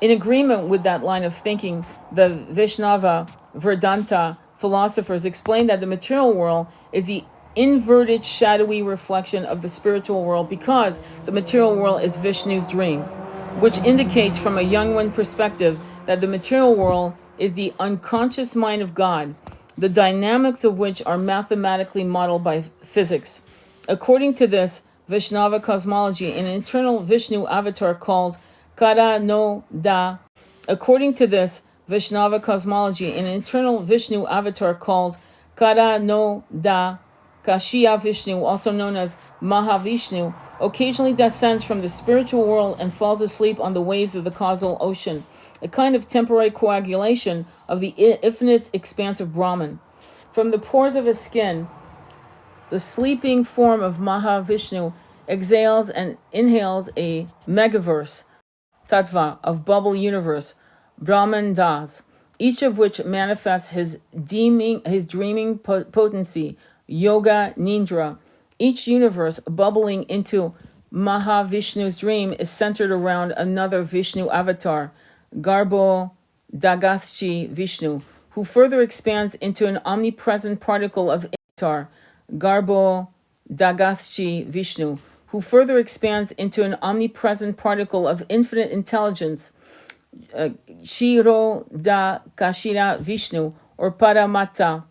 In agreement with that line of thinking, the Vaishnava Vedanta philosophers explain that the material world is the inverted, shadowy reflection of the spiritual world because the material world is Vishnu's dream, which indicates from a Jungian perspective that the material world is the unconscious mind of God, the dynamics of which are mathematically modeled by physics. According to this Vaishnava cosmology, an internal Vishnu avatar called Kada no Da. According to this Vaishnava cosmology, an internal Vishnu avatar called Kada no Da Kashiya Vishnu, also known as Mahavishnu, occasionally descends from the spiritual world and falls asleep on the waves of the causal ocean, a kind of temporary coagulation of the infinite expanse of Brahman. From the pores of his skin, the sleeping form of Mahavishnu exhales and inhales a megaverse, tattva, of bubble universe, Brahmandas, each of which manifests his dreaming potency, Yoga Nindra. Each universe bubbling into Mahavishnu's dream is centered around another Vishnu avatar, Garbho Dagaschi Vishnu, who further expands into an omnipresent particle of Avatar, Garbo Dagaschi Vishnu, who further expands into an omnipresent particle of infinite intelligence, Shiro da Kashira Vishnu, or Paramatma,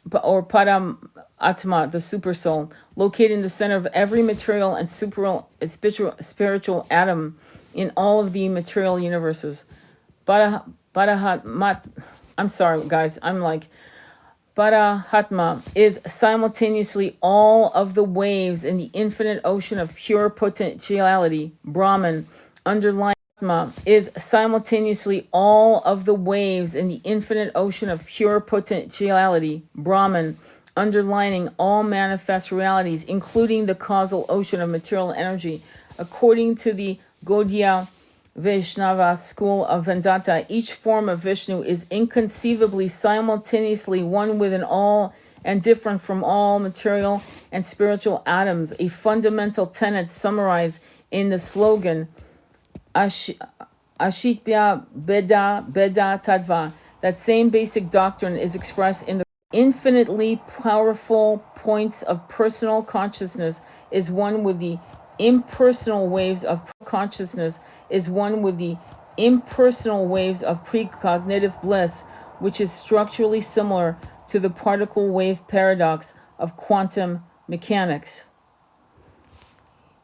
the Supersoul, located in the center of every material and spiritual atom in all of the material universes. I'm sorry, guys. Parahatma is simultaneously all of the waves in the infinite ocean of pure potentiality. Brahman, underlying Atma, is simultaneously all of the waves in the infinite ocean of pure potentiality. Brahman, underlining all manifest realities, including the causal ocean of material energy. According to the Gaudiya Vaishnava school of Vedanta, each form of Vishnu is inconceivably simultaneously one within all and different from all material and spiritual atoms, a fundamental tenet summarized in the slogan Ashitya Beda Beda Tattva. That same basic doctrine is expressed in the infinitely powerful points of personal consciousness is one with the impersonal waves of consciousness is one with the impersonal waves of precognitive bliss, which is structurally similar to the particle wave paradox of quantum mechanics.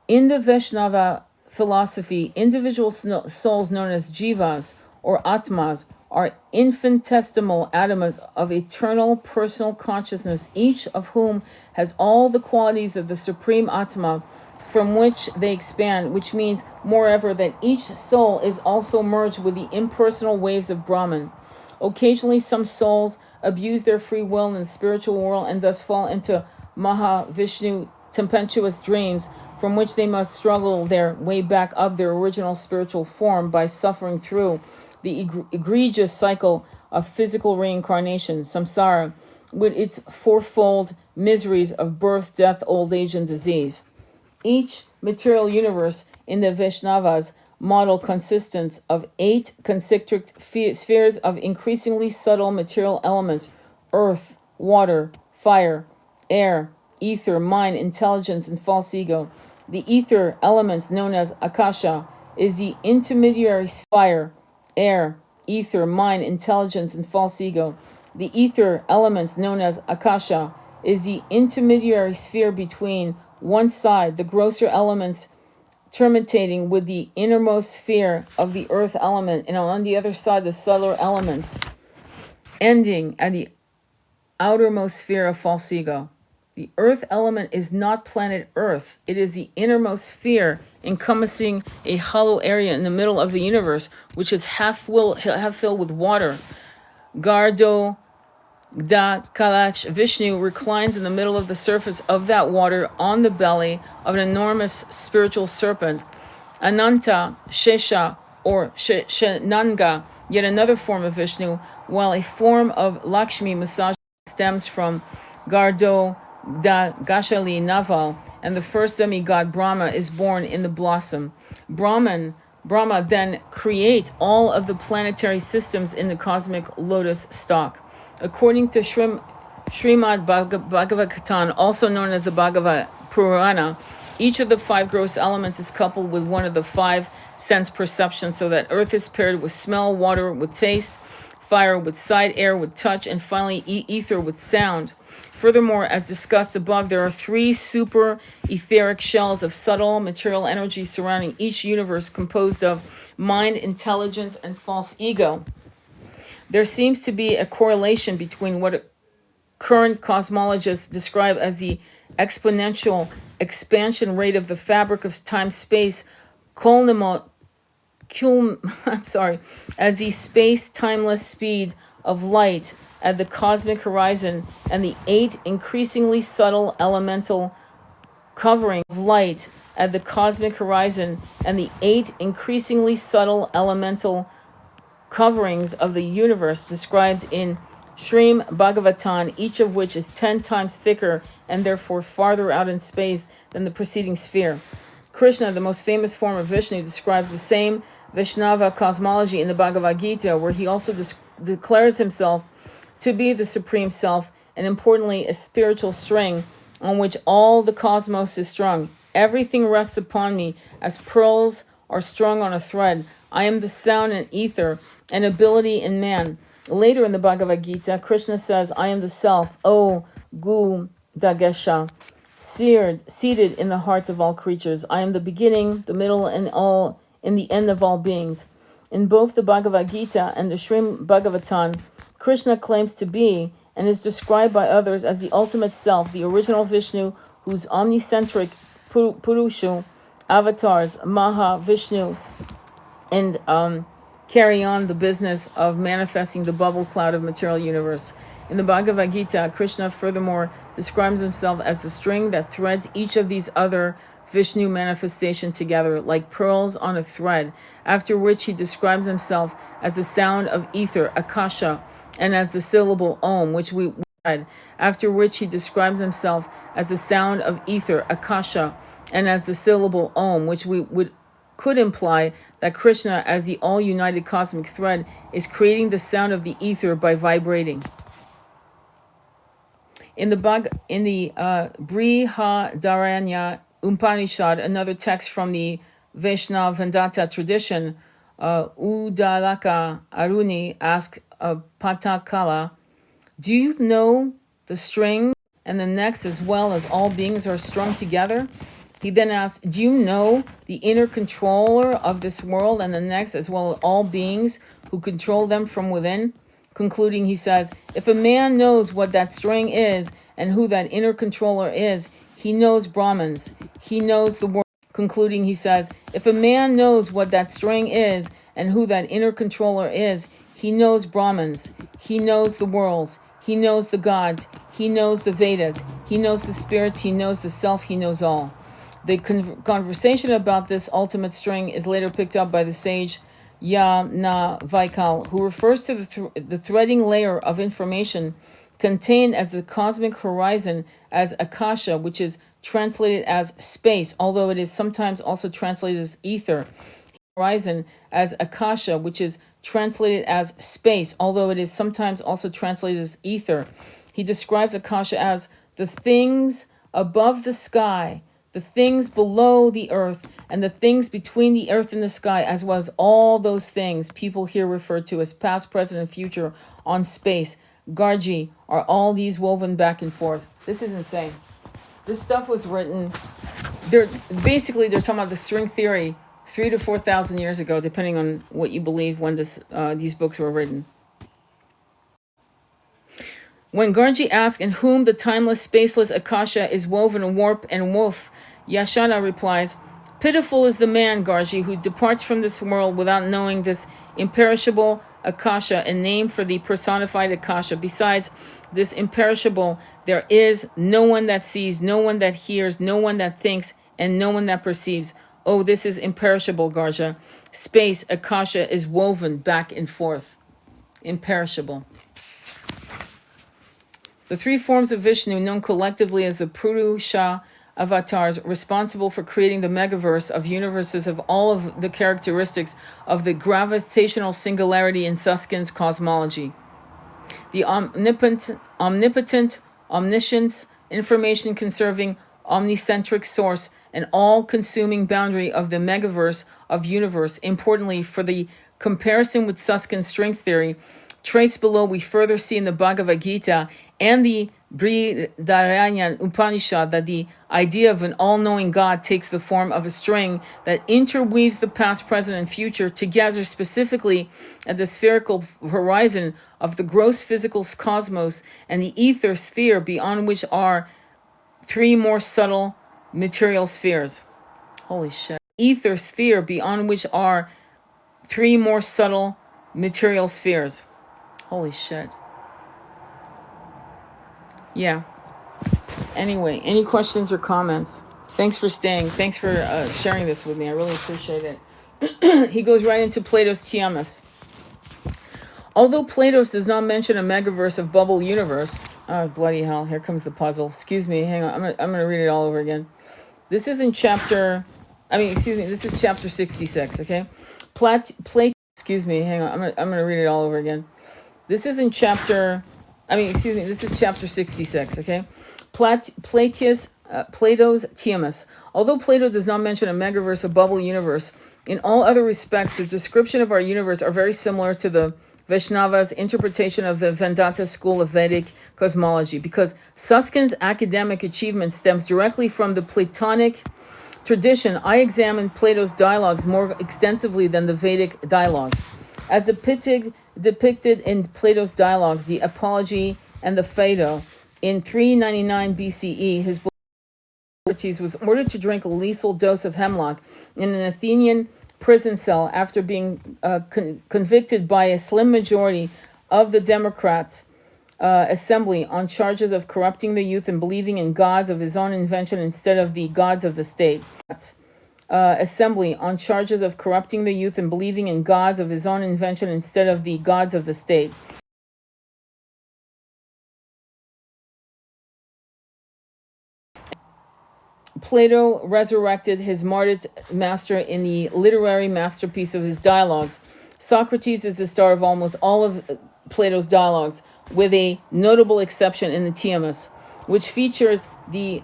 In the Vaishnava philosophy, individual souls known as jivas or atmas are infinitesimal atoms of eternal personal consciousness, each of whom has all the qualities of the supreme atma from which they expand, which means, moreover, that each soul is also merged with the impersonal waves of Brahman. Occasionally, some souls abuse their free will in the spiritual world and thus fall into Mahavishnu tempestuous dreams, from which they must struggle their way back up their original spiritual form by suffering through the egregious cycle of physical reincarnation, samsara, with its fourfold miseries of birth, death, old age, and disease. Each material universe in the Vaishnavas model consists of 8 concentric spheres of increasingly subtle material elements: earth, water, fire, air, ether, mind, intelligence, and false ego. The ether element, known as akasha, is the intermediary fire, air, ether, mind, intelligence, and false ego. The ether element, known as akasha, is the intermediary sphere between one side, the grosser elements, terminating with the innermost sphere of the earth element, and on the other side, the subtler elements, ending at the outermost sphere of false ego. The earth element is not planet Earth. It is the innermost sphere encompassing a hollow area in the middle of the universe, which is half filled with water. Gardo Da Kalach Vishnu reclines in the middle of the surface of that water on the belly of an enormous spiritual serpent. Ananta, Shesha, or Shenanga, yet another form of Vishnu, while a form of Lakshmi massage stems from Gardo Da Gashali Naval, and the first demigod Brahma is born in the blossom. Brahma then creates all of the planetary systems in the cosmic lotus stalk. According to Srimad Bhagavatam, also known as the Bhagavad Purana, each of the 5 gross elements is coupled with one of the 5 sense perceptions, so that earth is paired with smell, water with taste, fire with sight, air with touch, and finally ether with sound. Furthermore, as discussed above, there are 3 super etheric shells of subtle material energy surrounding each universe, composed of mind, intelligence, and false ego. There seems to be a correlation between what current cosmologists describe as the exponential expansion rate of the fabric of time-space, as the space-timeless speed of light at the cosmic horizon, and the 8 increasingly subtle elemental covering of light at the cosmic horizon, and the 8 increasingly subtle elemental coverings of the universe described in Srimad Bhagavatam, each of which is 10 times thicker and therefore farther out in space than the preceding sphere. Krishna, the most famous form of Vishnu, describes the same Vaishnava cosmology in the Bhagavad Gita, where he also declares himself to be the Supreme Self, and importantly, a spiritual string on which all the cosmos is strung. Everything rests upon me as pearls are strung on a thread. I am the sound and ether and ability in man. Later in the Bhagavad Gita, Krishna says, I am the Self, O Gu Dagesha, seated in the hearts of all creatures. I am the beginning, the middle, and in the end of all beings. In both the Bhagavad Gita and the Srimad Bhagavatam, Krishna claims to be and is described by others as the ultimate self, the original Vishnu, whose omnicentric Purusha avatars, Maha Vishnu, and carry on the business of manifesting the bubble cloud of material universe. In the Bhagavad Gita, Krishna furthermore describes himself as the string that threads each of these other Vishnu manifestations together like pearls on a thread, after which he describes himself as the sound of ether, Akasha, and as the syllable Om, which we read, after which he describes himself as the sound of ether, Akasha, and as the syllable Om, which could imply that Krishna, as the all-united cosmic thread, is creating the sound of the ether by vibrating. In the Brihadaranya Upanishad, another text from the Vaishnava Vedanta tradition, Udalaka Aruni asks Patakala, do you know the string and the next as well as all beings are strung together? He then asks, do you know the inner controller of this world and the next as well as all beings who control them from within? Concluding, he says, if a man knows what that string is and who that inner controller is, he knows Brahmans. He knows the world. Concluding, he says, if a man knows what that string is and who that inner controller is, he knows Brahmans. He knows the worlds. He knows the gods. He knows the Vedas. He knows the spirits. He knows the self. He knows all. The conversation about this ultimate string is later picked up by the sage Vaikal, who refers to the threading layer of information contained as the cosmic horizon as Akasha, which is translated as space, although it is sometimes also translated as ether. Horizon as Akasha, which is translated as space, although it is sometimes also translated as ether. He describes Akasha as the things above the sky, the things below the earth, and the things between the earth and the sky, as well as all those things people here refer to as past, present, and future on space. Gargi, are all these woven back and forth. This is insane. This stuff was written, they're talking about the string theory 3,000 to 4,000 years ago, depending on what you believe when these books were written. When Gargi asks in whom the timeless, spaceless Akasha is woven warp and woof, Yashana replies, pitiful is the man, Gargi, who departs from this world without knowing this imperishable Akasha, a name for the personified Akasha. Besides this imperishable, there is no one that sees, no one that hears, no one that thinks, and no one that perceives. Oh, this is imperishable, Garja. Space, Akasha, is woven back and forth. Imperishable. The three forms of Vishnu, known collectively as the Purusha avatars, responsible for creating the megaverse of universes of all of the characteristics of the gravitational singularity in Susskind's cosmology. The omnipotent, omniscient, information-conserving, omnicentric source, and all-consuming boundary of the megaverse of universe. Importantly, for the comparison with Susskind's string theory, traced below, we further see in the Bhagavad Gita and the Brihadaranya Upanishad that the idea of an all-knowing God takes the form of a string that interweaves the past, present, and future together specifically at the spherical horizon of the gross physical cosmos and the ether sphere, beyond which are three more subtle material spheres. Holy shit. Ether sphere, beyond which are three more subtle material spheres. Holy shit. Yeah. Anyway, any questions or comments? Thanks for staying. Thanks for sharing this with me. I really appreciate it. He goes right into Plato's Tiamus. Although Plato does not mention a megaverse of bubble universe, oh bloody hell! Here comes the puzzle. Excuse me. Hang on. I'm gonna read it all over again. This is in chapter. This is chapter 66. Okay. Excuse me, hang on. I'm gonna read it all over again. This is in chapter. This is chapter 66. Okay, Plato's Tiamus. Although Plato does not mention a megaverse or bubble universe, in all other respects, his description of our universe are very similar to the Vaishnava's interpretation of the Vedanta school of Vedic cosmology, because Susskind's academic achievement stems directly from the Platonic tradition. I examined Plato's dialogues more extensively than the Vedic dialogues. As depicted in Plato's dialogues, the Apology and the Phaedo, in 399 BCE, his Socrates was ordered to drink a lethal dose of hemlock in an Athenian prison cell after being convicted by a slim majority of the Democrats' assembly on charges of corrupting the youth and believing in gods of his own invention instead of the gods of the state. Assembly on charges of corrupting the youth and believing in gods of his own invention instead of the gods of the state. Plato resurrected his martyred master in the literary masterpiece of his dialogues. Socrates is the star of almost all of Plato's dialogues, with a notable exception in the Tiamus, which features the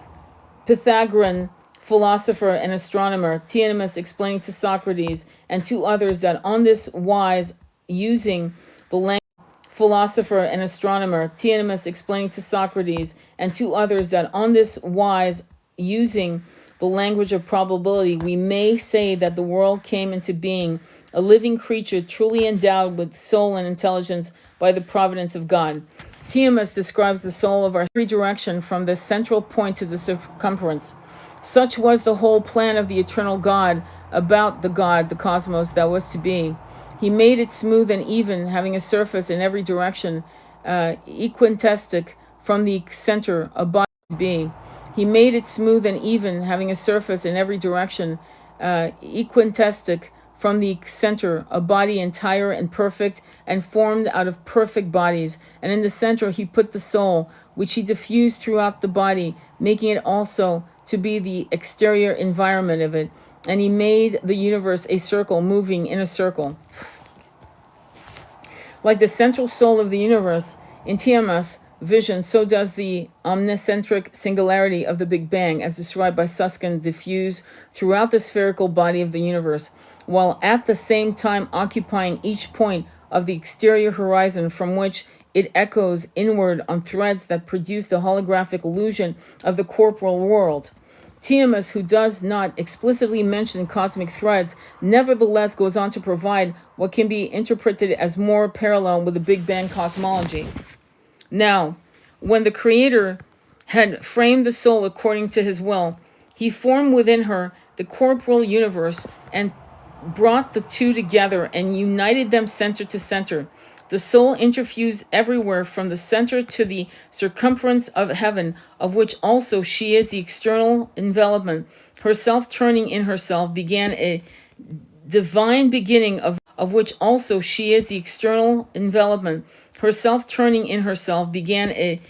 Pythagorean philosopher and astronomer Tiamus explaining to Socrates and two others that on this wise using the language philosopher and astronomer Tiamus explaining to Socrates and two others that on this wise using the language of probability, we may say that the world came into being, a living creature truly endowed with soul and intelligence by the providence of God. Tiamus describes the soul of our three direction from the central point to the circumference. Such was the whole plan of the eternal God about the God, the cosmos that was to be. He made it smooth and even, having a surface in every direction, equintastic from the center, a body to be. He made it smooth and even, having a surface in every direction, equintastic from the center, a body entire and perfect and formed out of perfect bodies. And in the center he put the soul, which he diffused throughout the body, making it also to be the exterior environment of it. And he made the universe a circle, moving in a circle. Like the central soul of the universe in Tiamus vision, so does the omnicentric singularity of the Big Bang, as described by Susskind, diffuse throughout the spherical body of the universe, while at the same time occupying each point of the exterior horizon from which it echoes inward on threads that produce the holographic illusion of the corporal world. Tiamus, who does not explicitly mention cosmic threads, nevertheless goes on to provide what can be interpreted as more parallel with the Big Bang cosmology. Now, when the Creator had framed the soul according to his will, he formed within her the corporal universe and brought the two together and united them center to center. The soul interfused everywhere from the center to the circumference of heaven, of which also she is the external envelopment. Herself turning in herself began a divine beginning of which also she is the external envelopment. Herself turning in herself began a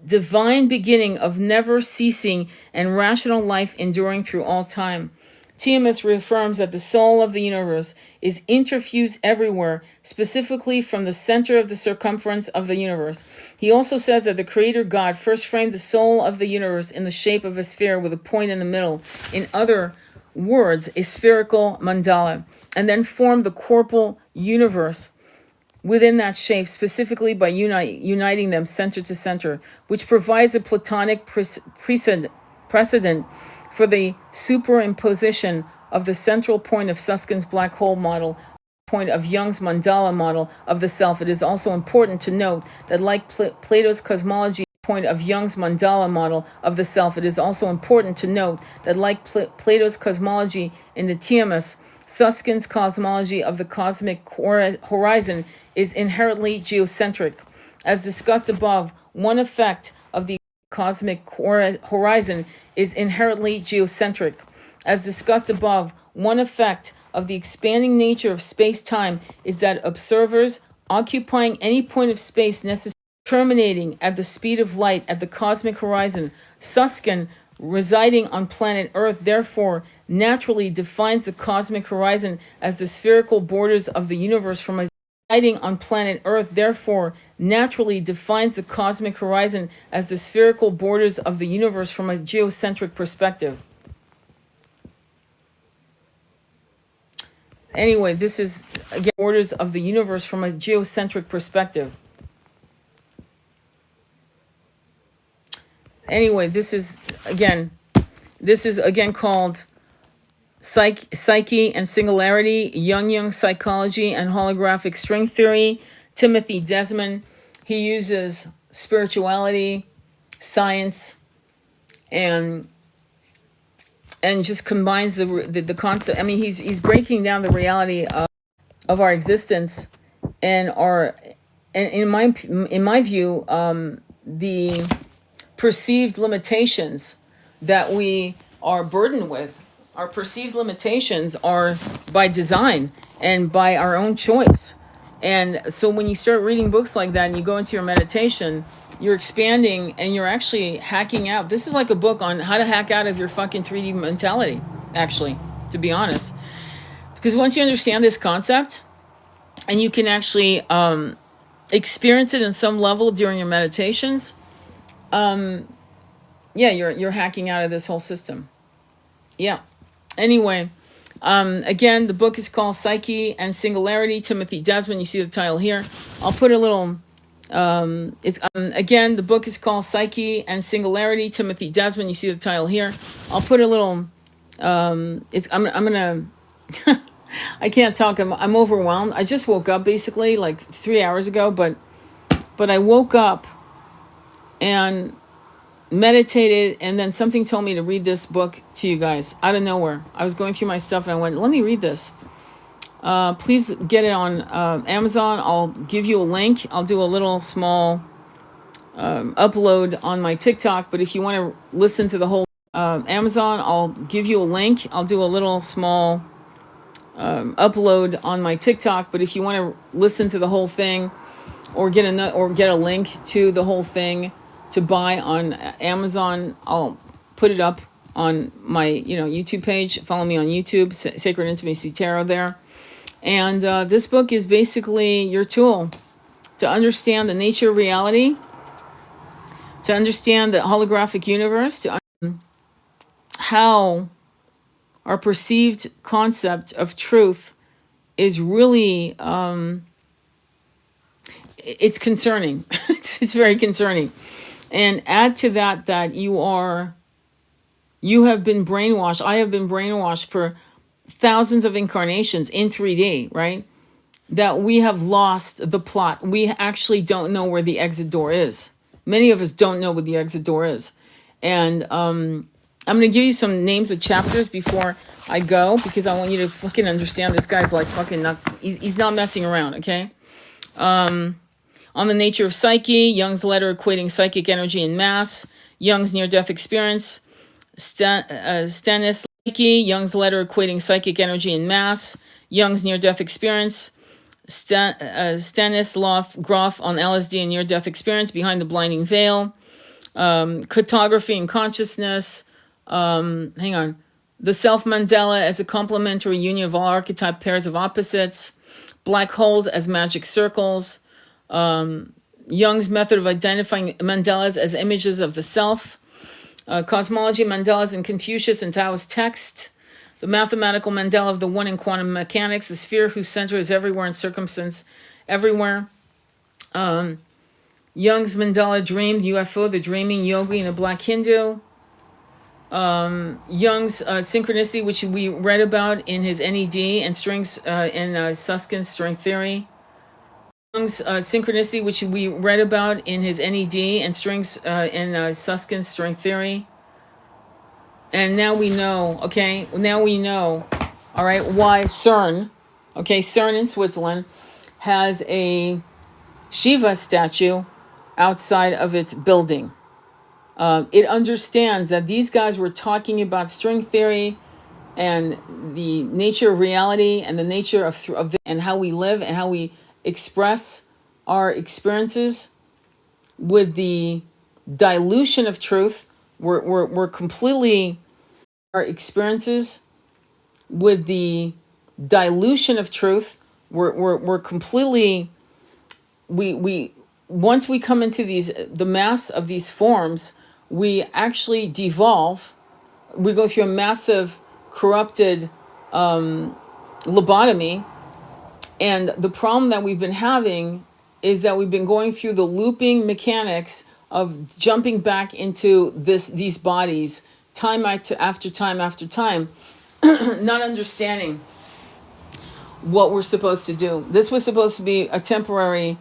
divine beginning of never ceasing and rational life enduring through all time. Tiamus reaffirms that the soul of the universe is interfused everywhere, specifically from the center of the circumference of the universe. He also says that the Creator God first framed the soul of the universe in the shape of a sphere with a point in the middle, in other words, a spherical mandala, and then formed the corporal universe within that shape, specifically by uniting them center to center, which provides a Platonic precedent for the superimposition of the central point of Susskind's black hole model, point of Jung's mandala model of the self. It is also important to note that like Plato's cosmology point of Jung's mandala model of the self, it is also important to note that like Plato's cosmology in the Tiamus, Susskind's cosmology of the cosmic horizon is inherently geocentric. As discussed above, one effect of the cosmic horizon is inherently geocentric. As discussed above, one effect of the expanding nature of space-time is that observers occupying any point of space necessarily terminating at the speed of light at the cosmic horizon, Susskind residing on planet Earth, therefore naturally defines the cosmic horizon as the spherical borders of the universe from a residing on planet Earth, therefore naturally defines the cosmic horizon as the spherical borders of the universe from a geocentric perspective. Anyway, this is again borders of the universe from a geocentric perspective. Anyway, this is again called Psyche and Singularity, Jungian psychology and holographic string theory. Timothy Desmond, he uses spirituality, science, and just combines the concept. I mean, he's breaking down the reality of our existence and in my view, the perceived limitations that we are burdened with. Our perceived limitations are by design and by our own choice. And so when you start reading books like that and you go into your meditation, you're expanding and you're actually hacking out. This is like a book on how to hack out of your fucking 3D mentality, actually, to be honest. Because once you understand this concept and you can actually experience it in some level during your meditations, yeah, you're hacking out of this whole system. Yeah. Anyway, again, the book is called Psyche and Singularity, Timothy Desmond. You see the title here. I'll put a little. Again, the book is called Psyche and Singularity, Timothy Desmond. You see the title here. I'll put a little. I'm gonna. I can't talk. I'm overwhelmed. I just woke up basically like 3 hours ago, but I woke up and meditated, and then something told me to read this book to you guys out of nowhere. I was going through my stuff and I went, let me read this. Please get it on Amazon. I'll give you a link. I'll do a little small upload on my TikTok, but if you want to listen to the whole Amazon, I'll give you a link. I'll do a little small upload on my TikTok, but if you want to listen to the whole thing or get a link to the whole thing to buy on Amazon, I'll put it up on my YouTube page. Follow me on YouTube, Sacred Intimacy Tarot there. And this book is basically your tool to understand the nature of reality, to understand the holographic universe, to understand how our perceived concept of truth is really it's concerning. It's very concerning. And add to that you have been brainwashed. I have been brainwashed for thousands of incarnations in 3D, right? That we have lost the plot. We actually don't know where the exit door is. Many of us don't know what the exit door is. And I'm going to give you some names of chapters before I go, because I want you to fucking understand this guy's like fucking not, he's not messing around, okay? On the nature of psyche, Jung's letter equating psychic energy and mass, Jung's near-death experience, Stanislavski, Jung's letter equating psychic energy and mass, Jung's near-death experience, Stanislav Grof on LSD and near-death experience, Behind the Blinding Veil, Cartography and Consciousness, the Self Mandala as a complementary union of all archetype pairs of opposites, Black holes as magic circles, Jung's method of identifying mandalas as images of the self, cosmology mandalas in Confucius and Taoist text, the mathematical mandala of the one in quantum mechanics, the sphere whose center is everywhere and circumstance everywhere, Jung's mandala dream, UFO, the dreaming yogi, and the Black Hindu, Jung's synchronicity, which we read about in his NED and strings in Susskind's string theory. Jung's synchronicity, which we read about in his NED and strings in Susskind's string theory. And now we know, okay, now we know, all right, why CERN, okay, CERN in Switzerland has a Shiva statue outside of its building. It understands that these guys were talking about string theory and the nature of reality and the nature of and how we live and how we express our experiences with the dilution of truth. We're completely our experiences with the dilution of truth. We're completely, we once we come into the mass of these forms, we actually devolve. We go through a massive corrupted lobotomy. And the problem that we've been having is that we've been going through the looping mechanics of jumping back into these bodies time after time after time, not understanding what we're supposed to do. This was supposed to be a temporary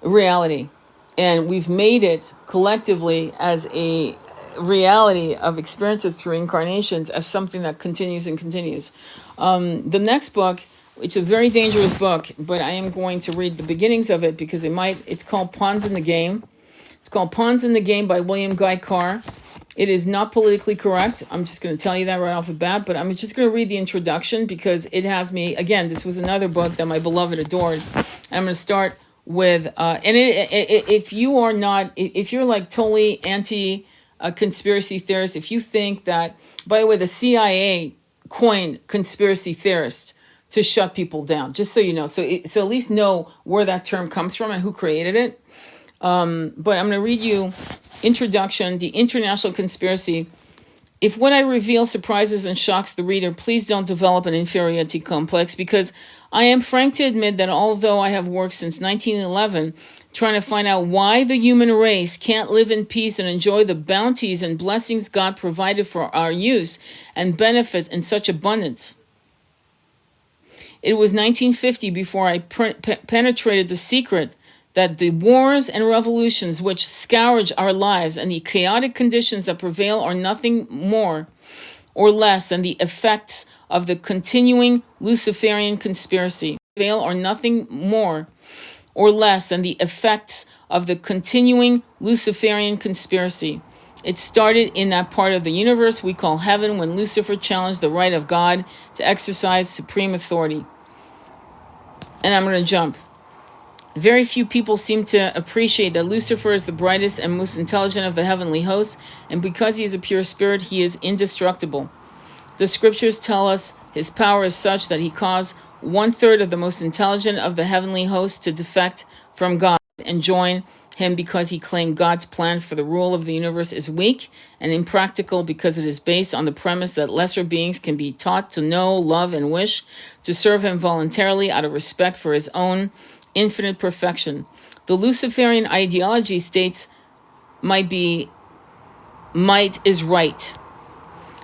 reality, and we've made it collectively as a reality of experiences through incarnations as something that continues and continues. The next book, it's a very dangerous book, but I am going to read the beginnings of it because it's called Pawns in the Game. It's called Pawns in the Game by William Guy Carr. It is not politically correct. I'm just going to tell you that right off the bat, but I'm just going to read the introduction because it has me, again, this was another book that my beloved adored. And I'm going to start with, if you're like totally anti conspiracy theorist, if you think that, by the way, the CIA coined conspiracy theorist to shut people down, just so you know, so at least know where that term comes from and who created it. But I'm going to read you introduction, the international conspiracy. If what I reveal surprises and shocks the reader, please don't develop an inferiority complex, because I am frank to admit that although I have worked since 1911 trying to find out why the human race can't live in peace and enjoy the bounties and blessings God provided for our use and benefit in such abundance, it was 1950 before I penetrated the secret that the wars and revolutions which scourge our lives and the chaotic conditions that prevail are nothing more or less than the effects of the continuing Luciferian conspiracy. Prevail are nothing more or less than the effects of the continuing Luciferian conspiracy. It started in that part of the universe we call heaven, when Lucifer challenged the right of God to exercise supreme authority. And I'm going to jump. Very few people seem to appreciate that Lucifer is the brightest and most intelligent of the heavenly hosts, and because he is a pure spirit, he is indestructible. The scriptures tell us his power is such that he caused 1/3 of the most intelligent of the heavenly hosts to defect from God and join him, because he claimed God's plan for the rule of the universe is weak and impractical, because it is based on the premise that lesser beings can be taught to know, love, and wish to serve him voluntarily out of respect for his own infinite perfection. The Luciferian ideology states might is right.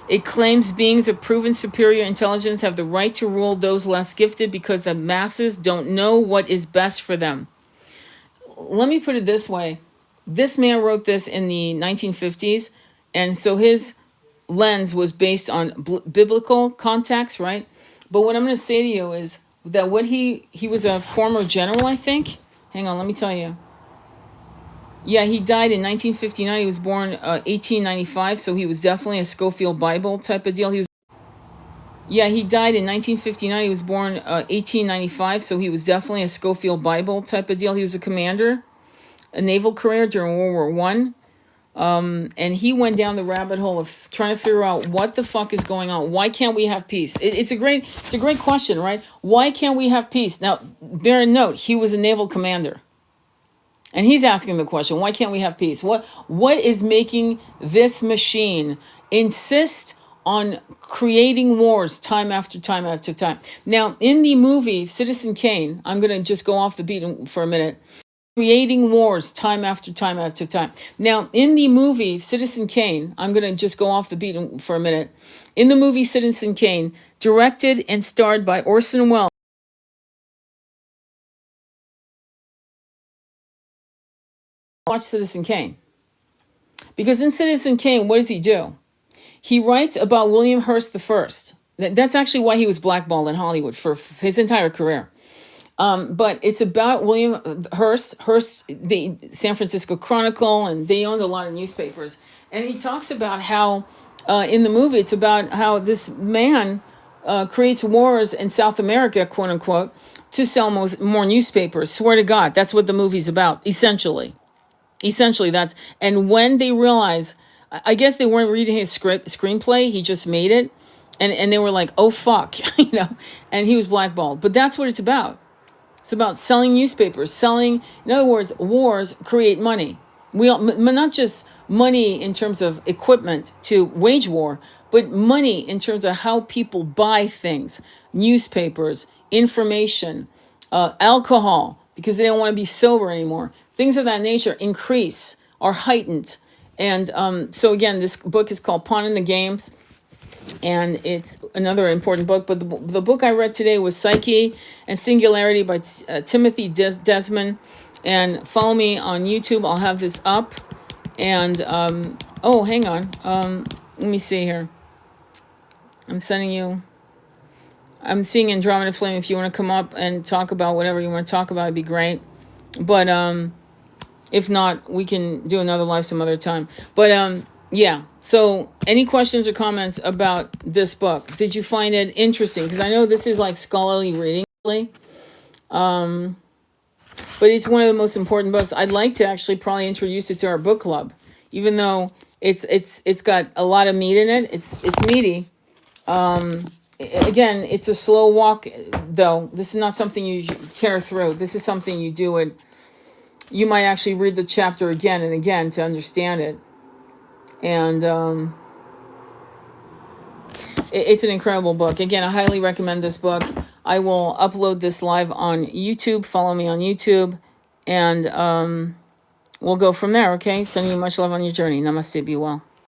It claims beings of proven superior intelligence have the right to rule those less gifted because the masses don't know what is best for them. Let me put it this way. This man wrote this in the 1950s, and so his lens was based on biblical context, right? But what I'm going to say to you is that what he was a former general, I think. Hang on, let me tell you. Yeah, he died in 1959. He was born 1895, so he was definitely a Schofield Bible type of deal. He died in 1959. He was born 1895, so he was definitely a Schofield Bible type of deal. He was a commander, a naval career during World War I. And he went down the rabbit hole of trying to figure out what the fuck is going on. Why can't we have peace? It's a great question, right? Why can't we have peace? Now, bear in note, he was a naval commander. And he's asking the question, why can't we have peace? What is making this machine insist on creating wars time after time after time? Now, in the movie Citizen Kane, I'm going to just go off the beat for a minute. Creating wars time after time after time. Now, in the movie Citizen Kane, I'm going to just go off the beat for a minute. In the movie Citizen Kane, directed and starred by Orson Welles. Watch Citizen Kane. Because in Citizen Kane, what does he do? He writes about William Hearst I. That's actually why he was blackballed in Hollywood for his entire career. But it's about William Hearst, the San Francisco Chronicle, and they owned a lot of newspapers. And he talks about how, in the movie, it's about how this man creates wars in South America, quote unquote, to sell more newspapers. Swear to God, that's what the movie's about, essentially. Essentially, and when they realize I guess they weren't reading his screenplay. He just made it. And they were like, oh, fuck, and he was blackballed. But that's what it's about. It's about selling newspapers, in other words, wars create money. Not just money in terms of equipment to wage war, but money in terms of how people buy things, newspapers, information, alcohol, because they don't want to be sober anymore. Things of that nature are heightened. And so again, this book is called Pawn in the Games. And it's another important book. But the book I read today was Psyche and Singularity by Timothy Desmond. And follow me on YouTube. I'll have this up. And, oh, hang on. Let me see here. I'm seeing Andromeda Flame. If you want to come up and talk about whatever you want to talk about, it'd be great. But if not, we can do another live some other time. But yeah, so any questions or comments about this book? Did you find it interesting? Because I know this is like scholarly reading, but it's one of the most important books. I'd like to actually probably introduce it to our book club, even though it's got a lot of meat in it. It's meaty. Again, it's a slow walk, though. This is not something you tear through. This is something you do it. You might actually read the chapter again and again to understand it. And it's an incredible book. Again, I highly recommend this book. I will upload this live on YouTube. Follow me on YouTube. And we'll go from there, okay? Sending you much love on your journey. Namaste. Be well.